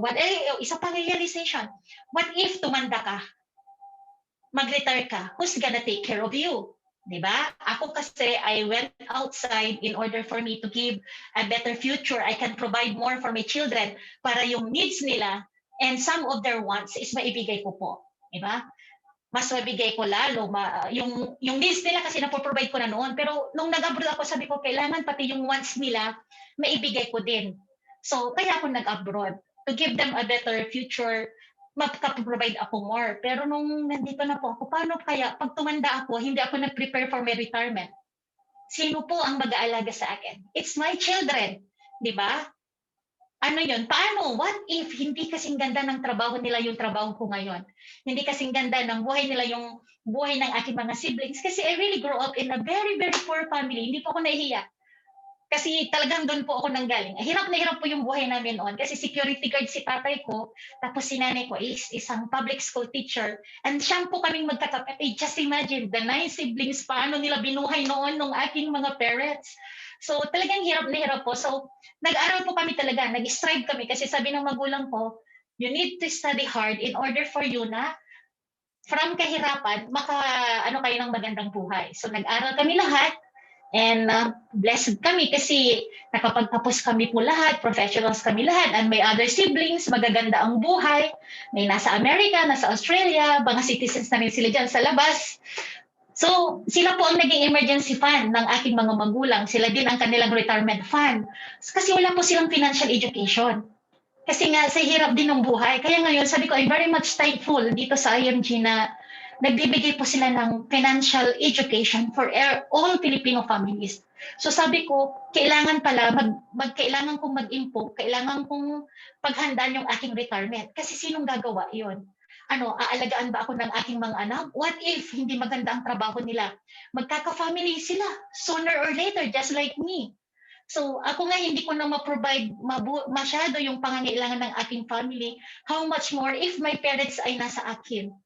[SPEAKER 9] Isa pang realization. What if tumanda ka? Mag-retire ka, who's gonna take care of you? Diba? Ako kasi, I went outside in order for me to give a better future. I can provide more for my children para yung needs nila and some of their wants is maibigay ko po. Diba? Mas mabigay ko lalo. Yung needs nila kasi napoprovide ko na noon. Pero nung nag-abroad ako, sabi ko, kailangan pati yung wants nila, maibigay ko din. So, kaya ako nag-abroad to give them a better future, magka-provide ako more. Pero nung nandito na po ako, paano kaya pag tumanda ako, hindi ako nag-prepare for my retirement? Sino po ang mag-aalaga sa akin? It's my children. Di ba? Ano yun? Paano? What if hindi kasing ganda ng trabaho nila yung trabaho ko ngayon? Hindi kasing ganda ng buhay nila yung buhay ng aking mga siblings? Kasi I really grew up in a very, very poor family. Hindi po ako nahihiya. Kasi talagang doon po ako nanggaling. Hirap na hirap po yung buhay namin noon. Kasi security guard si tatay ko, tapos si nanay ko is isang public school teacher. And siyang po kaming magkakapatid. Just imagine, the 9 siblings, paano nila binuhay noon ng aking mga parents. So talagang hirap na hirap po. So nag-aral po kami talaga, nag-strive kami. Kasi sabi ng magulang ko, you need to study hard in order for you na from kahirapan, ano kayo ng magandang buhay. So nag-aral kami lahat. And blessed kami kasi nakapagtapos kami po lahat, professionals kami lahat, and may other siblings, magaganda ang buhay. May nasa Amerika, nasa Australia, mga citizens na rin sila dyan sa labas. So, sila po ang naging emergency fund ng aking mga magulang. Sila din ang kanilang retirement fund. Kasi wala po silang financial education. Kasi nga, sa hirap din ng buhay. Kaya ngayon, sabi ko, I'm very much thankful dito sa IMG na nagbibigay po sila ng financial education for all Filipino families. So sabi ko, kailangan pala, kailangan kong mag-improve, kailangan kong paghandaan yung aking retirement. Kasi sinong gagawa yon? Aalagaan ba ako ng aking mga anak? What if hindi maganda ang trabaho nila? Magkaka-family sila sooner or later, just like me. So ako nga hindi ko na ma-provide masyado yung pangangailangan ng aking family. How much more if my parents ay nasa akin?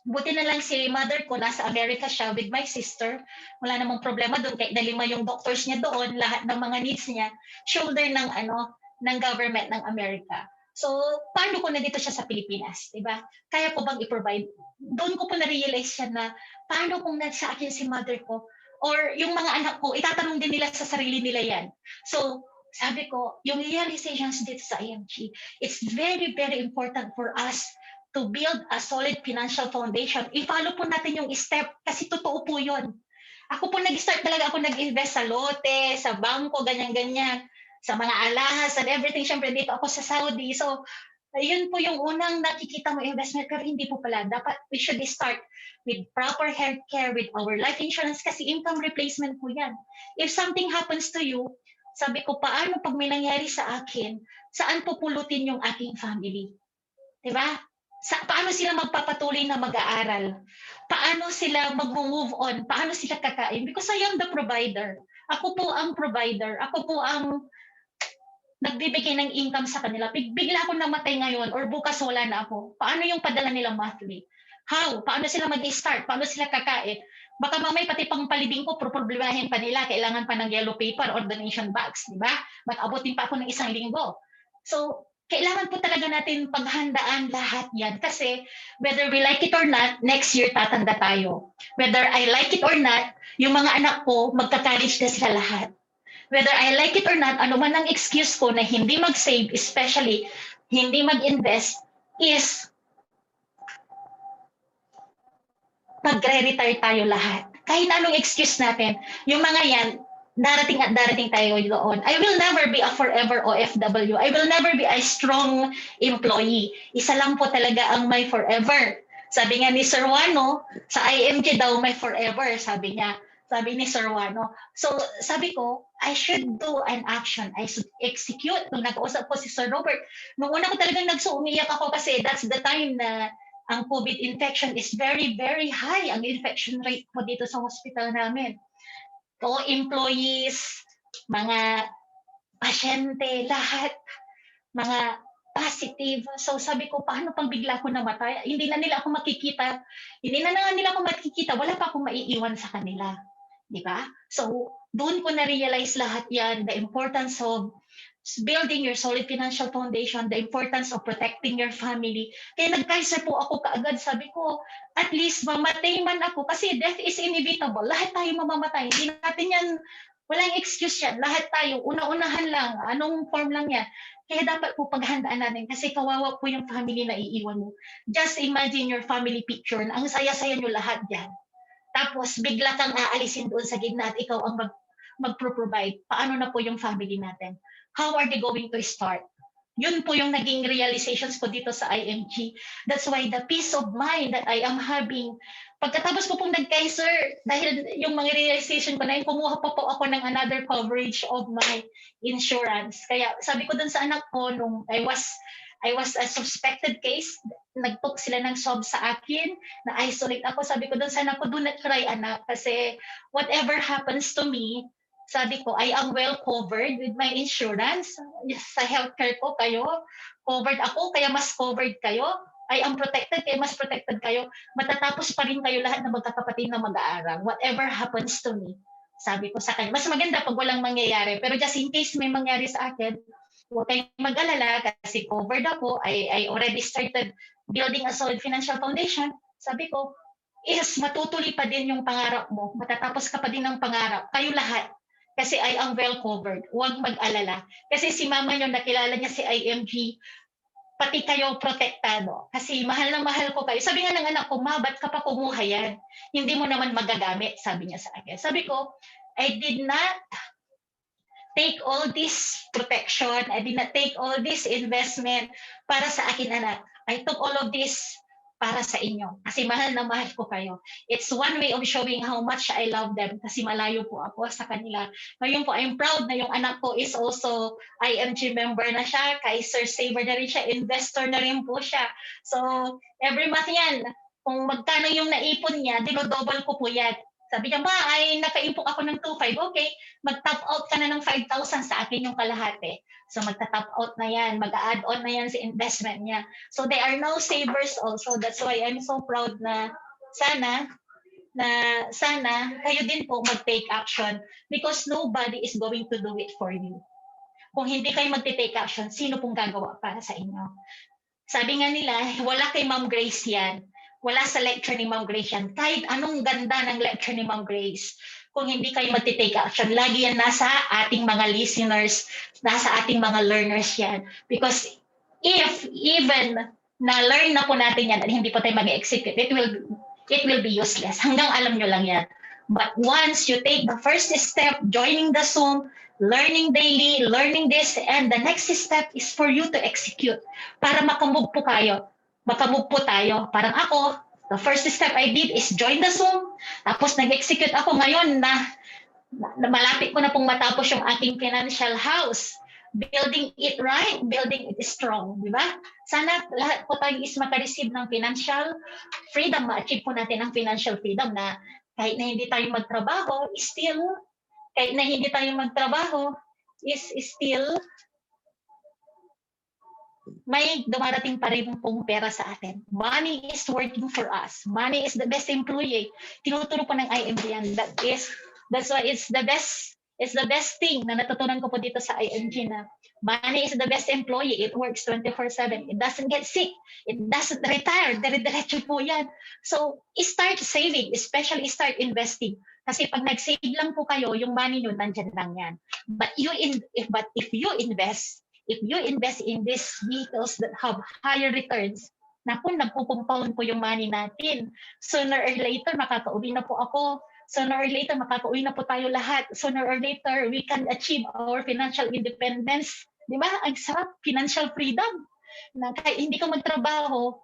[SPEAKER 9] Buti na lang si mother ko, nasa Amerika siya with my sister. Wala namang problema doon. Kahit na 5 yung doctors niya doon, lahat ng mga needs niya, shoulder ng government ng Amerika. So, paano ko na dito siya sa Pilipinas? Diba? Kaya ko bang i-provide? Doon ko po na-realize siya na paano kung nasa akin si mother ko or yung mga anak ko, itatanong din nila sa sarili nila yan. So, sabi ko, yung realizations dito sa IMG, it's very, very important for us to build a solid financial foundation. I-follow po natin yung step kasi totoo po yun. Ako po nag-start talaga, ako nag-invest sa lote, sa bangko, ganyan-ganyan, sa mga alahas and everything. Siyempre dito ako sa Saudi. So, yun po yung unang nakikita mo investment, pero hindi po pala. Dapat we should start with proper healthcare, with our life insurance kasi income replacement po yan. If something happens to you, sabi ko, paano pag may nangyari sa akin, saan pupulutin yung aking family? Diba? Paano sila magpapatuloy na mag-aaral? Paano sila mag-move on? Paano sila kakain? Because I am the provider. Ako po ang provider. Ako po ang nagbibigay ng income sa kanila. Bigla ako namatay ngayon or bukas wala na ako. Paano yung padala nila monthly? How? Paano sila mag-start? Paano sila kakain? Baka mamay pati pang palibing ko, problemahin pa nila. Kailangan pa ng yellow paper or donation bags. Diba? Mag-abutin pa ako ng 1 linggo. So, kailangan po talaga natin paghandaan lahat yan. Kasi whether we like it or not, next year tatanda tayo. Whether I like it or not, yung mga anak ko, magka-college na sila lahat. Whether I like it or not, ano man ang excuse ko na hindi mag-save, especially hindi mag-invest, is magre-retire tayo lahat. Kahit na anong excuse natin, yung mga yan, darating at darating tayo doon. I will never be a forever OFW. I will never be a strong employee. Isa lang po talaga ang my forever. Sabi nga ni Sir Wano, sa IMG daw may forever, sabi niya. Sabi ni Sir Wano. So sabi ko, I should do an action. I should execute. Nung nag-uusap ko si Sir Robert, nung una ko talagang umiyak ako kasi that's the time na ang COVID infection is very, very high. Ang infection rate po dito sa hospital namin. O employees, mga pasyente, lahat, mga positive. So sabi ko, paano pang bigla ko namatay? Hindi na nila ako makikita. Wala pa akong maiiwan sa kanila. Di ba? So doon ko na-realize lahat yan, the importance of building your solid financial foundation, the importance of protecting your family. Kaya nag-Kaiser po ako kaagad. Sabi ko, at least mamatay man ako kasi death is inevitable. Lahat tayo mamamatay. Hindi natin yan, walang excuse yan. Lahat tayo, una-unahan lang. Anong form lang yan. Kaya dapat po paghandaan natin kasi kawawa po yung family na iiwan mo. Just imagine your family picture na ang saya-saya nyo lahat yan. Tapos bigla kang aalisin doon sa gitna at ikaw ang mag-provide. Paano na po yung family natin? How are they going to start? Yun po yung naging realizations ko dito sa IMG. That's why the peace of mind that I am having, pagkatapos ko pong nag-Kaiser, dahil yung mga realization ko na yun, kumuha pa po ako ng another coverage of my insurance. Kaya sabi ko dun sa anak ko, nung I was a suspected case, nag-took sila ng swab sa akin, na-isolate ako. Sabi ko dun sa anak ko, do not cry anak, kasi whatever happens to me, sabi ko, I am well covered with my insurance. Sa healthcare ko, kayo, covered ako, kaya mas covered kayo. I am protected, kaya mas protected kayo. Matatapos pa rin kayo lahat na magkakapatid na mag-aaral. Whatever happens to me, sabi ko sa kanya. Mas maganda pag walang mangyayari. Pero just in case may mangyari sa akin, huwag kayong mag-alala kasi covered ako. I already started building a solid financial foundation. Sabi ko, is matutuloy pa din yung pangarap mo. Matatapos ka pa din ng pangarap. Kayo lahat. Kasi I am well covered. Huwag mag-alala. Kasi si mama nyo, nakilala niya si IMG, pati kayo protektado. Kasi mahal na mahal ko kayo. Sabi nga ng anak ko, ma, ba't ka pa kumuha yan? Hindi mo naman magagamit, sabi niya sa akin. Sabi ko, I did not take all this protection. I did not take all this investment para sa akin, anak. I took all of this para sa inyo. Kasi mahal na mahal ko kayo. It's one way of showing how much I love them kasi malayo po ako sa kanila. Ngayon po, I'm proud na yung anak ko is also IMG member na siya, Kaiser Saver na rin siya, investor na rin po siya. So, every month yan, kung magkano yung naipon niya, dinodouble ko po yan. Sabi niya, ma, ay nakaimpok ako ng 2,500. Okay, mag-top out ka na ng 5,000 sa akin yung kalahati. So magta-top out na yan, mag-add on na yan sa investment niya. So they are now savers also. That's why I'm so proud na sana kayo din po mag-take action because nobody is going to do it for you. Kung hindi kayo mag-take action, sino pong gagawa para sa inyo? Sabi nga nila, wala kay Ma'am Grace yan. Wala sa lecture ni Ma'am Grace yan. Kahit anong ganda ng lecture ni Ma'am Grace, kung hindi kayo mag-take action, lagi yan nasa ating mga listeners, nasa ating mga learners yan. Because if even na-learn na po natin yan at hindi po tayo mag-execute, it will be useless. Hanggang alam nyo lang yan. But once you take the first step, joining the Zoom, learning daily, learning this, and the next step is for you to execute para makamove po kayo. Makamove po tayo. Parang ako, the first step I did is join the Zoom. Tapos nag-execute ako ngayon na malapit ko na pong matapos yung aking financial house. Building it right, building it strong. Di ba? Sana lahat po tayo is makareceive ng financial freedom. Ma-achieve po natin ang financial freedom na kahit na hindi tayo magtrabaho, is still may dumarating pa rin pong pera sa atin. Money is working for us. Money is the best employee. Tinuturo po ng IMG yan. That's why it's the best It's the best thing na natutunan ko po dito sa IMG na money is the best employee. It works 24/7. It doesn't get sick. It doesn't retire. Dire-diretso po yan. So, start saving, especially start investing. Kasi pag nag-save lang po kayo, yung money nyo, nandyan lang yan. But if you invest in these vehicles that have higher returns, naku, nagpupumpawn po yung money natin. Sooner or later, makakauwi na po ako. Sooner or later, makakauwi na po tayo lahat. Sooner or later, we can achieve our financial independence. Di ba? Ang sarap, financial freedom. Na kahit hindi ka magtrabaho,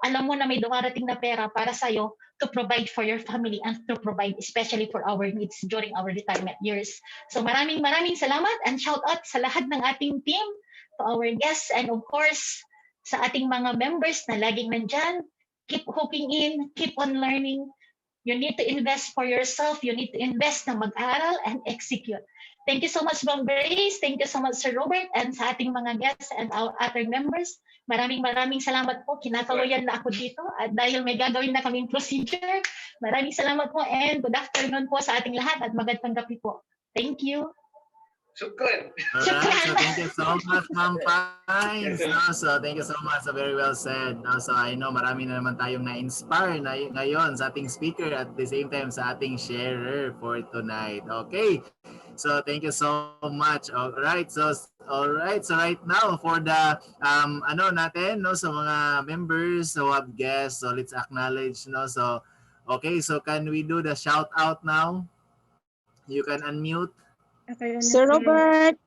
[SPEAKER 9] alam mo na may dumarating na pera para sa'yo to provide for your family and to provide especially for our needs during our retirement years. So maraming salamat and shout out sa lahat ng ating team, to our guests, and of course, sa ating mga members na laging nandyan. Keep hooking in, keep on learning. You need to invest for yourself. You need to invest na mag-aral and execute. Thank you so much, Ma'am Grace. Thank you so much, Sir Robert, and sa ating mga guests and our other members. Maraming salamat po. Kinakawayan na ako dito at dahil may gagawin na kaming procedure. Maraming salamat po and good afternoon po sa ating lahat at magandang gabi po. Thank you.
[SPEAKER 3] Shukran.
[SPEAKER 1] Alright, so thank you so much, Ma'am Pines. No, so thank you so much. So very well said. No, so I know marami na naman tayong na-inspire na ngayon sa ating speaker at the same time sa ating sharer for tonight. Okay. So thank you so much. Alright. So right now for the natin no so mga members who have guests, so let's acknowledge no. So okay, so can we do the shout out now? You can unmute.
[SPEAKER 10] Sir Robert.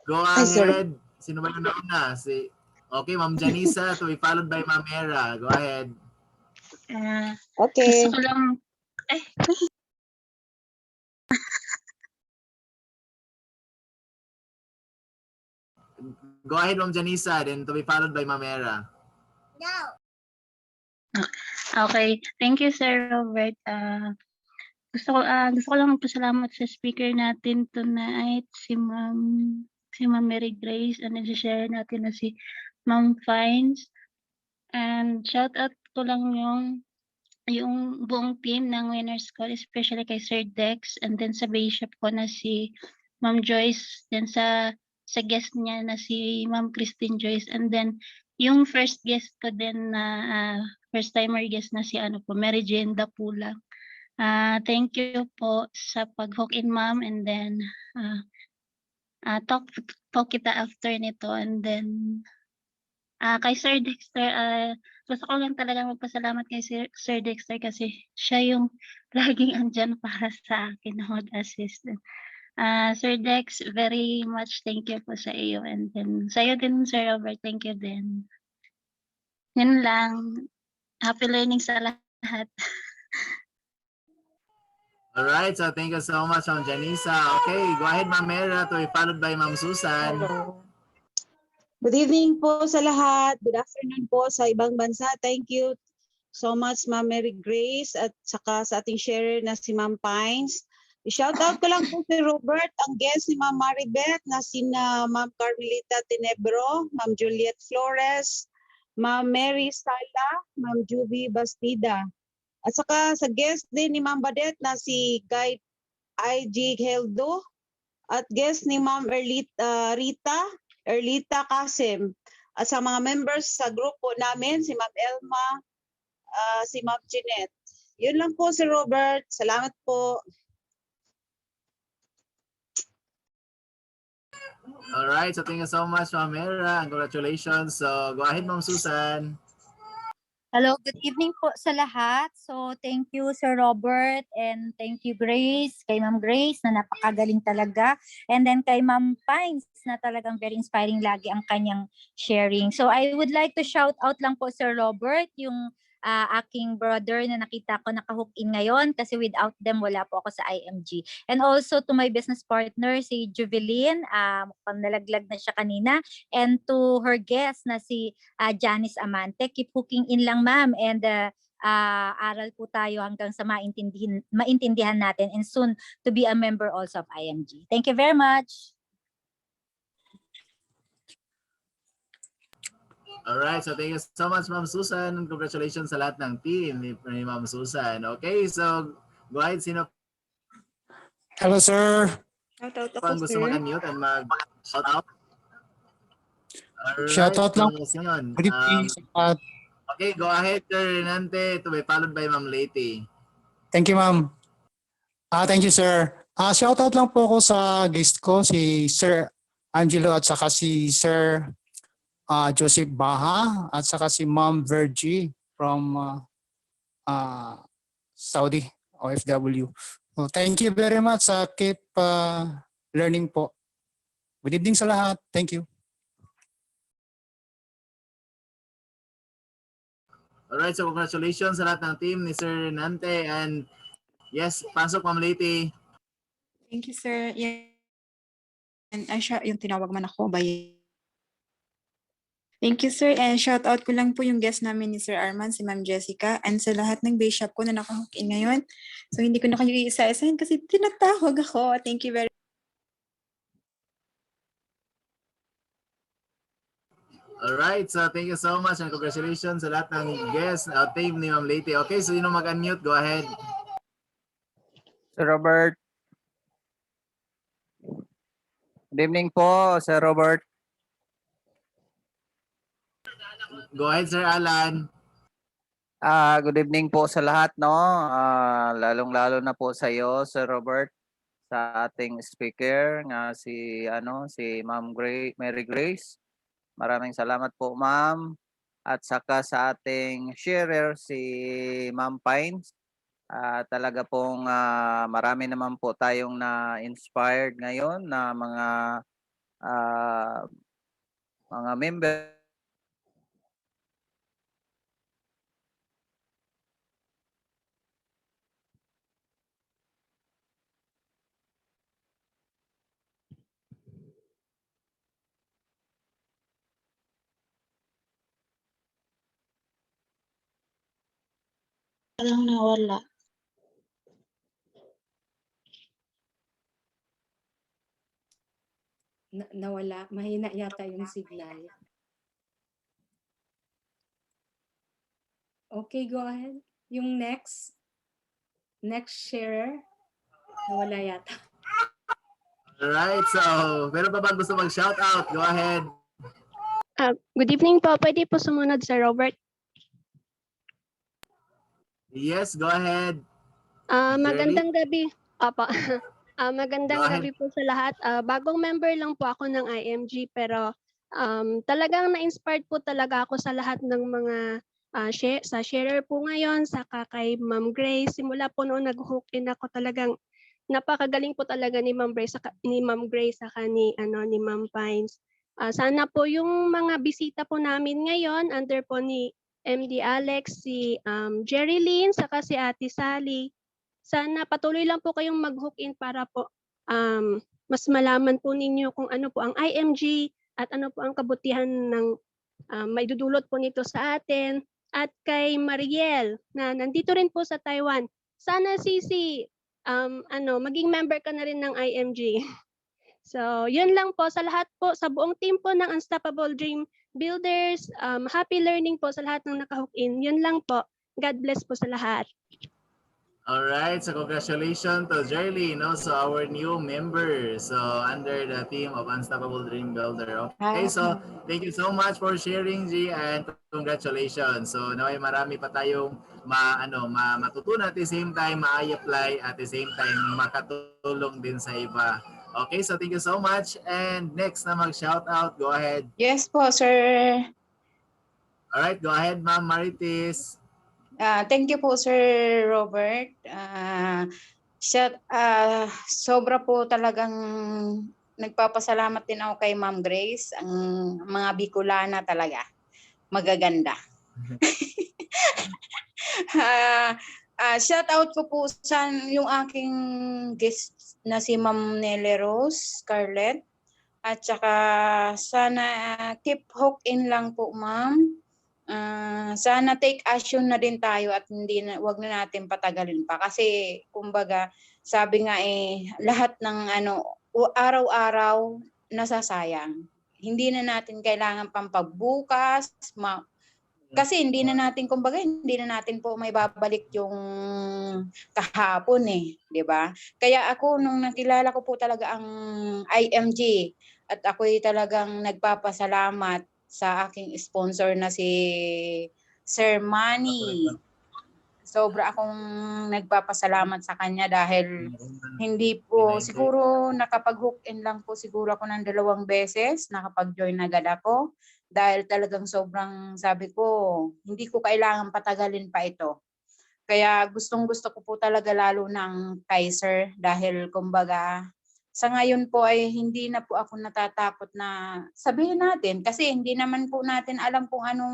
[SPEAKER 1] Go ahead. Sino ba yung nauna? Okay, Ma'am Janisa to be followed by Ma'am Hera. Go ahead.
[SPEAKER 10] Okay.
[SPEAKER 11] Gusto ko lang,
[SPEAKER 1] Go ahead, Ma'am Janisa, then to be followed by Ma'am Hera.
[SPEAKER 11] okay. Thank you, Sir Robert. Gusto ko lang magpasalamat sa speaker natin tonight, si Ma'am Mary Grace, and nag-share natin na si Ma'am Fines. And shout out ko lang yung buong team ng Winners Call, especially kay Sir Dex, and then sa bishop ko na si Ma'am Joyce, then sa guest niya na si Ma'am Christine Joyce, and then yung first guest ko din na first timer guest na si Mary Jane Dapula. Thank you po sa pag-hook in, ma'am, and then talk kita after nito, and then kay Sir Dexter, gusto ko lang talaga magpasalamat kay Sir Dexter kasi siya yung laging andyan para sa akin na mag-assist. Sir Dex, very much thank you po sa iyo, and then sa iyo din, Sir Robert, thank you din. Yun lang. Happy learning sa lahat.
[SPEAKER 1] Alright, so thank you so much, Ma'am Janisa. Okay, go ahead, Ma'am Hera, to be followed by Ma'am Susan.
[SPEAKER 10] Hello. Good evening po sa lahat. Good afternoon po sa ibang bansa. Thank you so much, Ma'am Mary Grace, at saka sa ating sharer na si Ma'am Pines. I-shout out ko lang po si Robert, ang guest ni Ma'am Maribeth, na sina Ma'am Carmelita Tenebro, Ma'am Juliet Flores, Ma'am Mary Sala, Ma'am Juby Bastida. At saka sa guest din ni Ma'am Badet na si Guy I.G. Heldo, at guest ni Ma'am Erlita Kasim. At sa mga members sa grupo namin, si Ma'am Elma, si Ma'am Jeanette. Yun lang po, si Robert. Salamat po.
[SPEAKER 1] Alright, so thank you so much, Ma'am Hera, and congratulations. So go ahead, Ma'am Susan.
[SPEAKER 12] Hello, good evening po sa lahat. So thank you Sir Robert, and thank you Grace, kay Ma'am Grace na napakagaling talaga, and then kay Ma'am Pines na talagang very inspiring lagi ang kanyang sharing. So I would like to shout out lang po Sir Robert, yung aking brother na nakita ko naka-hook in ngayon kasi without them wala po ako sa IMG. And also to my business partner si Juvelin, nalaglag na siya kanina, and to her guest na si Janice Amante. Keep hooking in lang ma'am, and aral po tayo hanggang sa maintindihan natin, and soon to be a member also of IMG. Thank you very much.
[SPEAKER 1] Alright, so thank you so much, Ma'am Susan. Congratulations sa lahat ng team ni Ma'am Susan. Okay, so go ahead, sino?
[SPEAKER 13] Hello, sir.
[SPEAKER 14] Shoutout ako,
[SPEAKER 1] Pang gusto
[SPEAKER 14] sir.
[SPEAKER 1] mag-unmute and mag-shout out.
[SPEAKER 13] Shout
[SPEAKER 1] Alright,
[SPEAKER 13] out lang.
[SPEAKER 1] so yun.
[SPEAKER 13] Good evening sa lahat.
[SPEAKER 1] Okay, go ahead, Sir Renante. To be followed by Ma'am Lady.
[SPEAKER 13] Thank you, ma'am. Thank you, sir. Shout out lang po ako sa guest ko, si Sir Angelo at saka si Sir Joseph Baha at saka si Ma'am Virgie from Saudi, OFW. So, thank you very much. Keep learning po. Good evening sa lahat. Thank you.
[SPEAKER 1] Alright, so congratulations sa lahat ng team ni Sir Renante. And yes, pasok Ma'am Lady.
[SPEAKER 14] Thank you, sir. Yan. Ay, siya, yung tinawag man ako ba? Thank you, sir. And shout out ko lang po yung guest namin ni Sir Arman, si Ma'am Jessica, and sa lahat ng base shop ko na nakahook in ngayon. So, hindi ko na kayo iisa-isahin kasi tinatawag ako. Thank you very much.
[SPEAKER 1] Alright, so thank you so much and congratulations sa lahat ng guests, team ni Ma'am Lady. Okay, so yun ang mag-unmute. Go ahead.
[SPEAKER 15] Sir Robert. Good evening po, Sir Robert.
[SPEAKER 1] Go ahead, Sir Alan.
[SPEAKER 15] Good evening po sa lahat, no? Lalong-lalo na po sa iyo, Sir Robert, sa ating speaker nga si Ma'am Mary Grace. Maraming salamat po, ma'am. At saka sa ating sharer si Ma'am Pines. Talaga pong marami naman po tayong na-inspired ngayon na mga member.
[SPEAKER 11] Parang nawala.
[SPEAKER 2] Nawala. Mahina yata yung signal. Okay, go ahead. Yung next sharer, nawala yata.
[SPEAKER 1] Alright, so meron pa ba gusto mag-shout out? Go ahead.
[SPEAKER 16] Good evening po. Pwede po sumunod, Sir Robert.
[SPEAKER 1] Yes, go ahead.
[SPEAKER 16] Magandang gabi. Apa. Magandang
[SPEAKER 1] Go ahead.
[SPEAKER 16] gabi po sa lahat. Bagong member lang po ako ng IMG pero talagang na-inspired po talaga ako sa lahat ng mga sa sharer po ngayon, saka kay Ma'am Grace. Simula po noon nag-hook in ako, talagang napakagaling po talaga ni Ma'am Grace saka ni Ma'am Pines. Sana po yung mga bisita po namin ngayon under po ni MD Alex, si Jerry Lynn, saka si Ate Sally. Sana patuloy lang po kayong mag-hook in para po mas malaman po ninyo kung ano po ang IMG at ano po ang kabutihan ng maidudulot po nito sa atin. At kay Mariel na nandito rin po sa Taiwan. Sana Sisi, maging member ka na rin ng IMG. So, yun lang po sa lahat po, sa buong team po ng Unstoppable Dream Builders. Happy learning po sa lahat ng nakahook in. Yun lang po. God bless po sa lahat.
[SPEAKER 1] Alright, so congratulations to Jerry, so our new member, so under the team of Unstoppable Dream Builder. Okay, so thank you so much for sharing, G, and congratulations. So naway marami pa tayong matutunan at the same time ma-apply at the same time makatulong din sa iba. Okay, so thank you so much. And next na mag-shout out, go ahead.
[SPEAKER 10] Yes po, sir.
[SPEAKER 1] Alright, go ahead, Ma'am Marites.
[SPEAKER 10] Thank you po, Sir Robert. Sobra po talagang nagpapasalamat din ako kay Ma'am Grace. Ang mga Bicolana talaga, magaganda. Shout out ko po sa yung aking guest na si Ma'am Nelly Rose Scarlett. At saka sana keep hook in lang po, ma'am. Sana take action na din tayo at wag na natin patagalin pa kasi kumbaga sabi nga lahat ng araw-araw nasasayang. Hindi na natin kailangan pampagbukas,
[SPEAKER 17] Kasi hindi na natin, kumbaga, hindi na natin po may babalik yung kahapon eh, di ba? Kaya ako, nung nakilala ko po talaga ang IMG, at ako'y talagang nagpapasalamat sa aking sponsor na si Sir Manny. Sobra akong nagpapasalamat sa kanya dahil hindi po, siguro nakapag-hook in lang po siguro ako ng 2 beses, nakapag-join agad ako. Dahil talagang sobrang sabi ko, hindi ko kailangan patagalin pa ito. Kaya gustong-gusto ko po talaga lalo ng Kaiser dahil kumbaga sa ngayon po ay hindi na po ako natatakot na sabihin natin kasi hindi naman po natin alam kung ano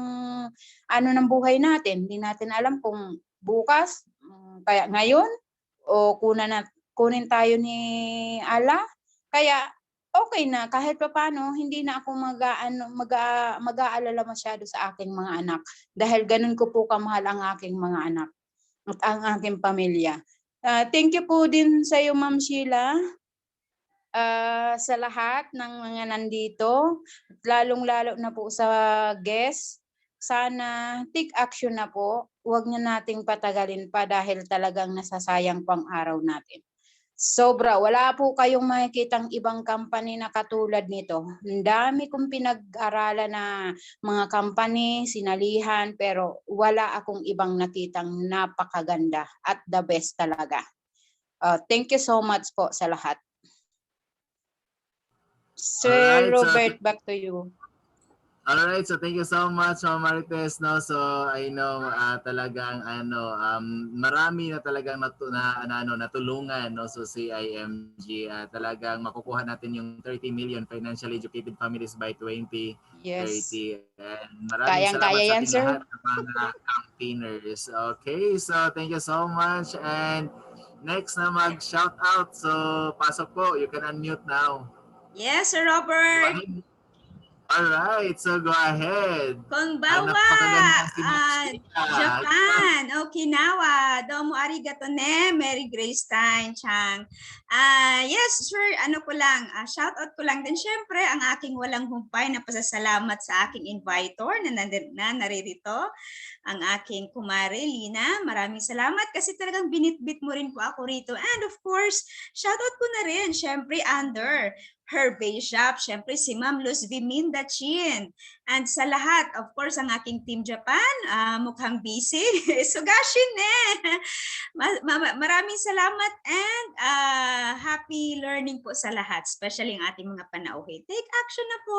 [SPEAKER 17] ng buhay natin. Hindi natin alam kung bukas, kaya ngayon o kunin tayo ni Allah. Kaya okay na kahit papaano hindi na ako mag-aalala masyado sa aking mga anak dahil ganun ko po kamahal ang aking mga anak at ang aking pamilya. Thank you po din sa iyo, Ma'am Sheila, sa lahat ng mga nandito, lalong-lalo na po sa guest. Sana take action na po. Huwag na nating patagalin pa dahil talagang nasasayang pang araw natin. Sobra, wala po kayong makikitang ibang company na katulad nito. Ang dami kong pinag-aralan na mga company, sinalihan, pero wala akong ibang nakitang napakaganda at the best talaga. Thank you so much po sa lahat. Sir
[SPEAKER 1] Alright,
[SPEAKER 17] Robert, back to you.
[SPEAKER 1] Alright, so thank you so much, Ma'am Marites. No, so I know talagang marami na talagang natulungan, no, so si IMG talagang makukuha natin yung 30 million financially educated families by 2030.
[SPEAKER 17] Yes.
[SPEAKER 1] And maraming salamat
[SPEAKER 17] Kayang-kaya
[SPEAKER 1] sa
[SPEAKER 17] yan,
[SPEAKER 1] ating
[SPEAKER 17] sir.
[SPEAKER 1] lahat ng mga campaigners. Okay, so thank you so much. And next na mag-shout out. So pasok po, you can unmute now.
[SPEAKER 18] Yes, Sir Robert.
[SPEAKER 1] Alright, so go ahead.
[SPEAKER 18] Konbawa,
[SPEAKER 1] napakagandang si Ma'am
[SPEAKER 18] Japan, Okinawa, domo arigato ne, Mary Grace Chang. Yes, sir, ko lang, shout out ko lang din syempre ang aking walang humpay na pasasalamat sa aking invitor na naririto, ang aking kumare Lina. Maraming salamat kasi talagang binitbit mo rin po ako rito. And of course, shout out ko na rin syempre under her base shop, syempre si Ma'am Luz Viminda Chin. And sa lahat, of course, ang aking Team Japan, mukhang busy. Sugashin eh. Maraming salamat and happy learning po sa lahat, especially ang ating mga panauhin. Take action na po.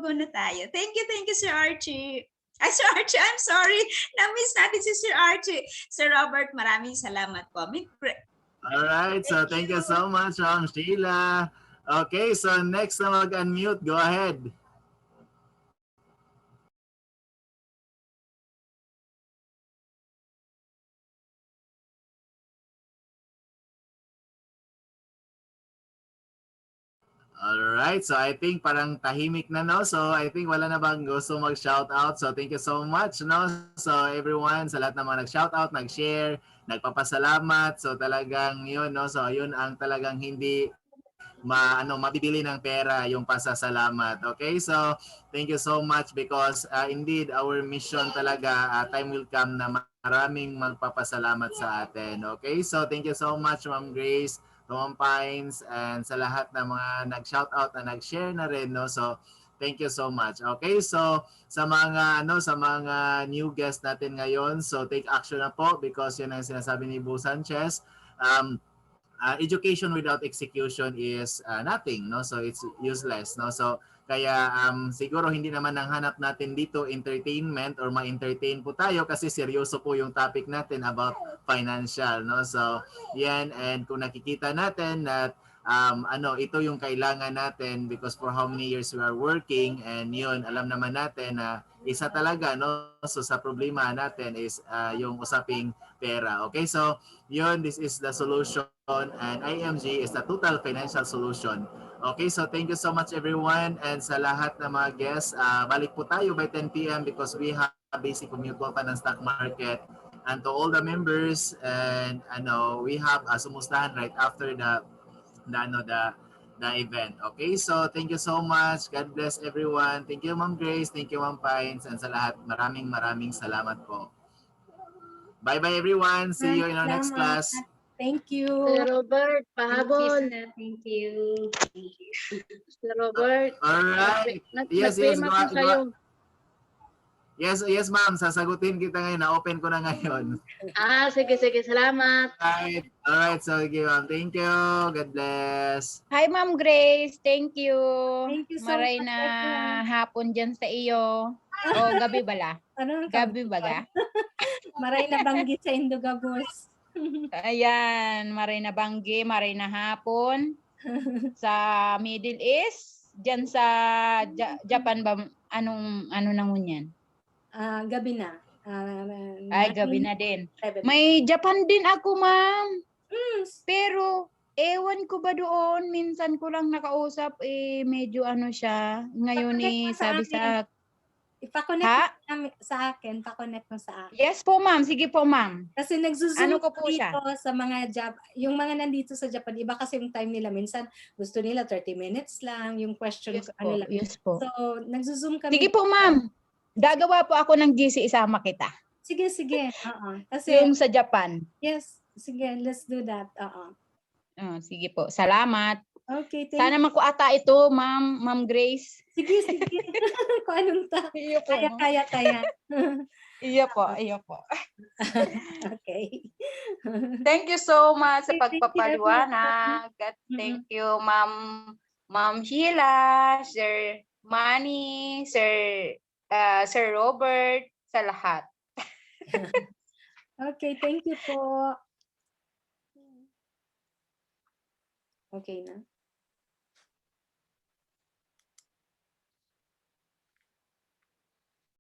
[SPEAKER 18] Go na tayo. Thank you, Sir Archie. Ay, Sir Archie, I'm sorry. Na-miss natin si Sir Archie. Sir Robert, maraming salamat po.
[SPEAKER 1] Alright, so thank you so much, Ma'am Sheila. Okay, so next na mag-unmute, go ahead. Alright, so I think parang tahimik na, no? So I think wala na bang gusto mag-shout out. So thank you so much, no? So everyone, sa lahat ng mga nag-shout out, nag-share, nagpapasalamat. So talagang yun, no? So yun ang talagang hindi mabibili ng pera, yung pasasalamat. Okay, so thank you so much because indeed our mission talaga, time will come na maraming magpapasalamat sa atin. Okay, so thank you so much, Ma'am Grace, Ma'am Pines, and sa lahat ng mga nag-shout out na nag-share na rin, no? So thank you so much. Okay, so sa mga new guest natin ngayon, so take action na po because yun ang sinasabi ni Bu Sanchez. Education without execution is nothing, no? So it's useless, no? So kaya siguro hindi naman ang hanap natin dito entertainment or ma-entertain po tayo kasi seryoso po yung topic natin about financial, no? So yan, and kung nakikita natin that ito yung kailangan natin because for how many years we are working, and yun alam naman natin na isa talaga, no? So sa problema natin is yung usaping pera. Okay, so yun, this is the solution, and IMG is the total financial solution. Okay, so thank you so much everyone, and sa lahat ng mga guests, balik po tayo by 10 p.m. because we have a basic mutual fund and stock market. And to all the members, and we have sumustahan right after the the event. Okay, so thank you so much. God bless everyone. Thank you, Ma'am Grace. Thank you, Ma'am Pines. And sa lahat, maraming salamat po. Bye-bye, everyone. See you in our next
[SPEAKER 2] Salamat.
[SPEAKER 1] class.
[SPEAKER 2] Thank you.
[SPEAKER 19] Sir Robert,
[SPEAKER 12] Thank you,
[SPEAKER 19] pahabol.
[SPEAKER 12] sir. Thank you.
[SPEAKER 19] Sir Robert,
[SPEAKER 1] All right. Yes,
[SPEAKER 19] nag-payment na kayo.
[SPEAKER 1] Yes, ma'am. Sasagutin kita ngayon. Na-open ko na ngayon.
[SPEAKER 19] Sige, salamat.
[SPEAKER 1] All right. So, okay, ma'am. Thank you. God bless.
[SPEAKER 17] Hi, Ma'am Grace. Thank you.
[SPEAKER 2] Thank you so
[SPEAKER 17] Maray
[SPEAKER 2] much,
[SPEAKER 17] na
[SPEAKER 2] everyone.
[SPEAKER 17] hapon dyan sa iyo. O, gabi bala?
[SPEAKER 2] Ano?
[SPEAKER 17] Gabi baga?
[SPEAKER 2] Maray na banggi sa Indogabos.
[SPEAKER 17] Ayan, maray na banggi, maray na hapon. Sa Middle East, dyan sa Japan ba, ano naman yan?
[SPEAKER 2] Gabi na.
[SPEAKER 17] Ay, gabi na din.
[SPEAKER 2] 7.
[SPEAKER 17] May Japan din ako, ma'am. Pero, ewan ko ba doon, minsan ko lang nakausap, medyo ano siya. Ngayon sabi sa...
[SPEAKER 2] Ipa-connect mo sa akin, pa-connect mo sa akin.
[SPEAKER 17] Yes po, ma'am. Sige po, ma'am.
[SPEAKER 2] Kasi nagzo-zoom
[SPEAKER 17] Ano ko po
[SPEAKER 2] dito
[SPEAKER 17] siya?
[SPEAKER 2] sa mga yung mga nandito sa Japan, iba kasi yung time nila. Minsan gusto nila 30 minutes lang, yung question
[SPEAKER 17] Yes po,
[SPEAKER 2] ano lang.
[SPEAKER 17] yes po.
[SPEAKER 2] So, nagzo-zoom kami.
[SPEAKER 17] Sige po, ma'am. Gagawa po ako ng GC, isama kita.
[SPEAKER 2] Sige. Oo. Kasi
[SPEAKER 17] Yung sa Japan.
[SPEAKER 2] yes, sige, let's do that. Oo.
[SPEAKER 17] Sige po. Salamat.
[SPEAKER 2] Okay, thank
[SPEAKER 17] Sana
[SPEAKER 2] you.
[SPEAKER 17] makuata ito, Ma'am Grace.
[SPEAKER 2] Sige. Kung anong
[SPEAKER 17] Iyo po.
[SPEAKER 2] kaya.
[SPEAKER 17] Iyo po.
[SPEAKER 2] Okay.
[SPEAKER 17] Thank you so much sa
[SPEAKER 2] Okay, thank you,
[SPEAKER 17] pagpapaliwanag. At thank you, Ma'am Sheila, Sir Manny, Sir Robert, sa lahat.
[SPEAKER 2] Okay, thank you po. Okay na.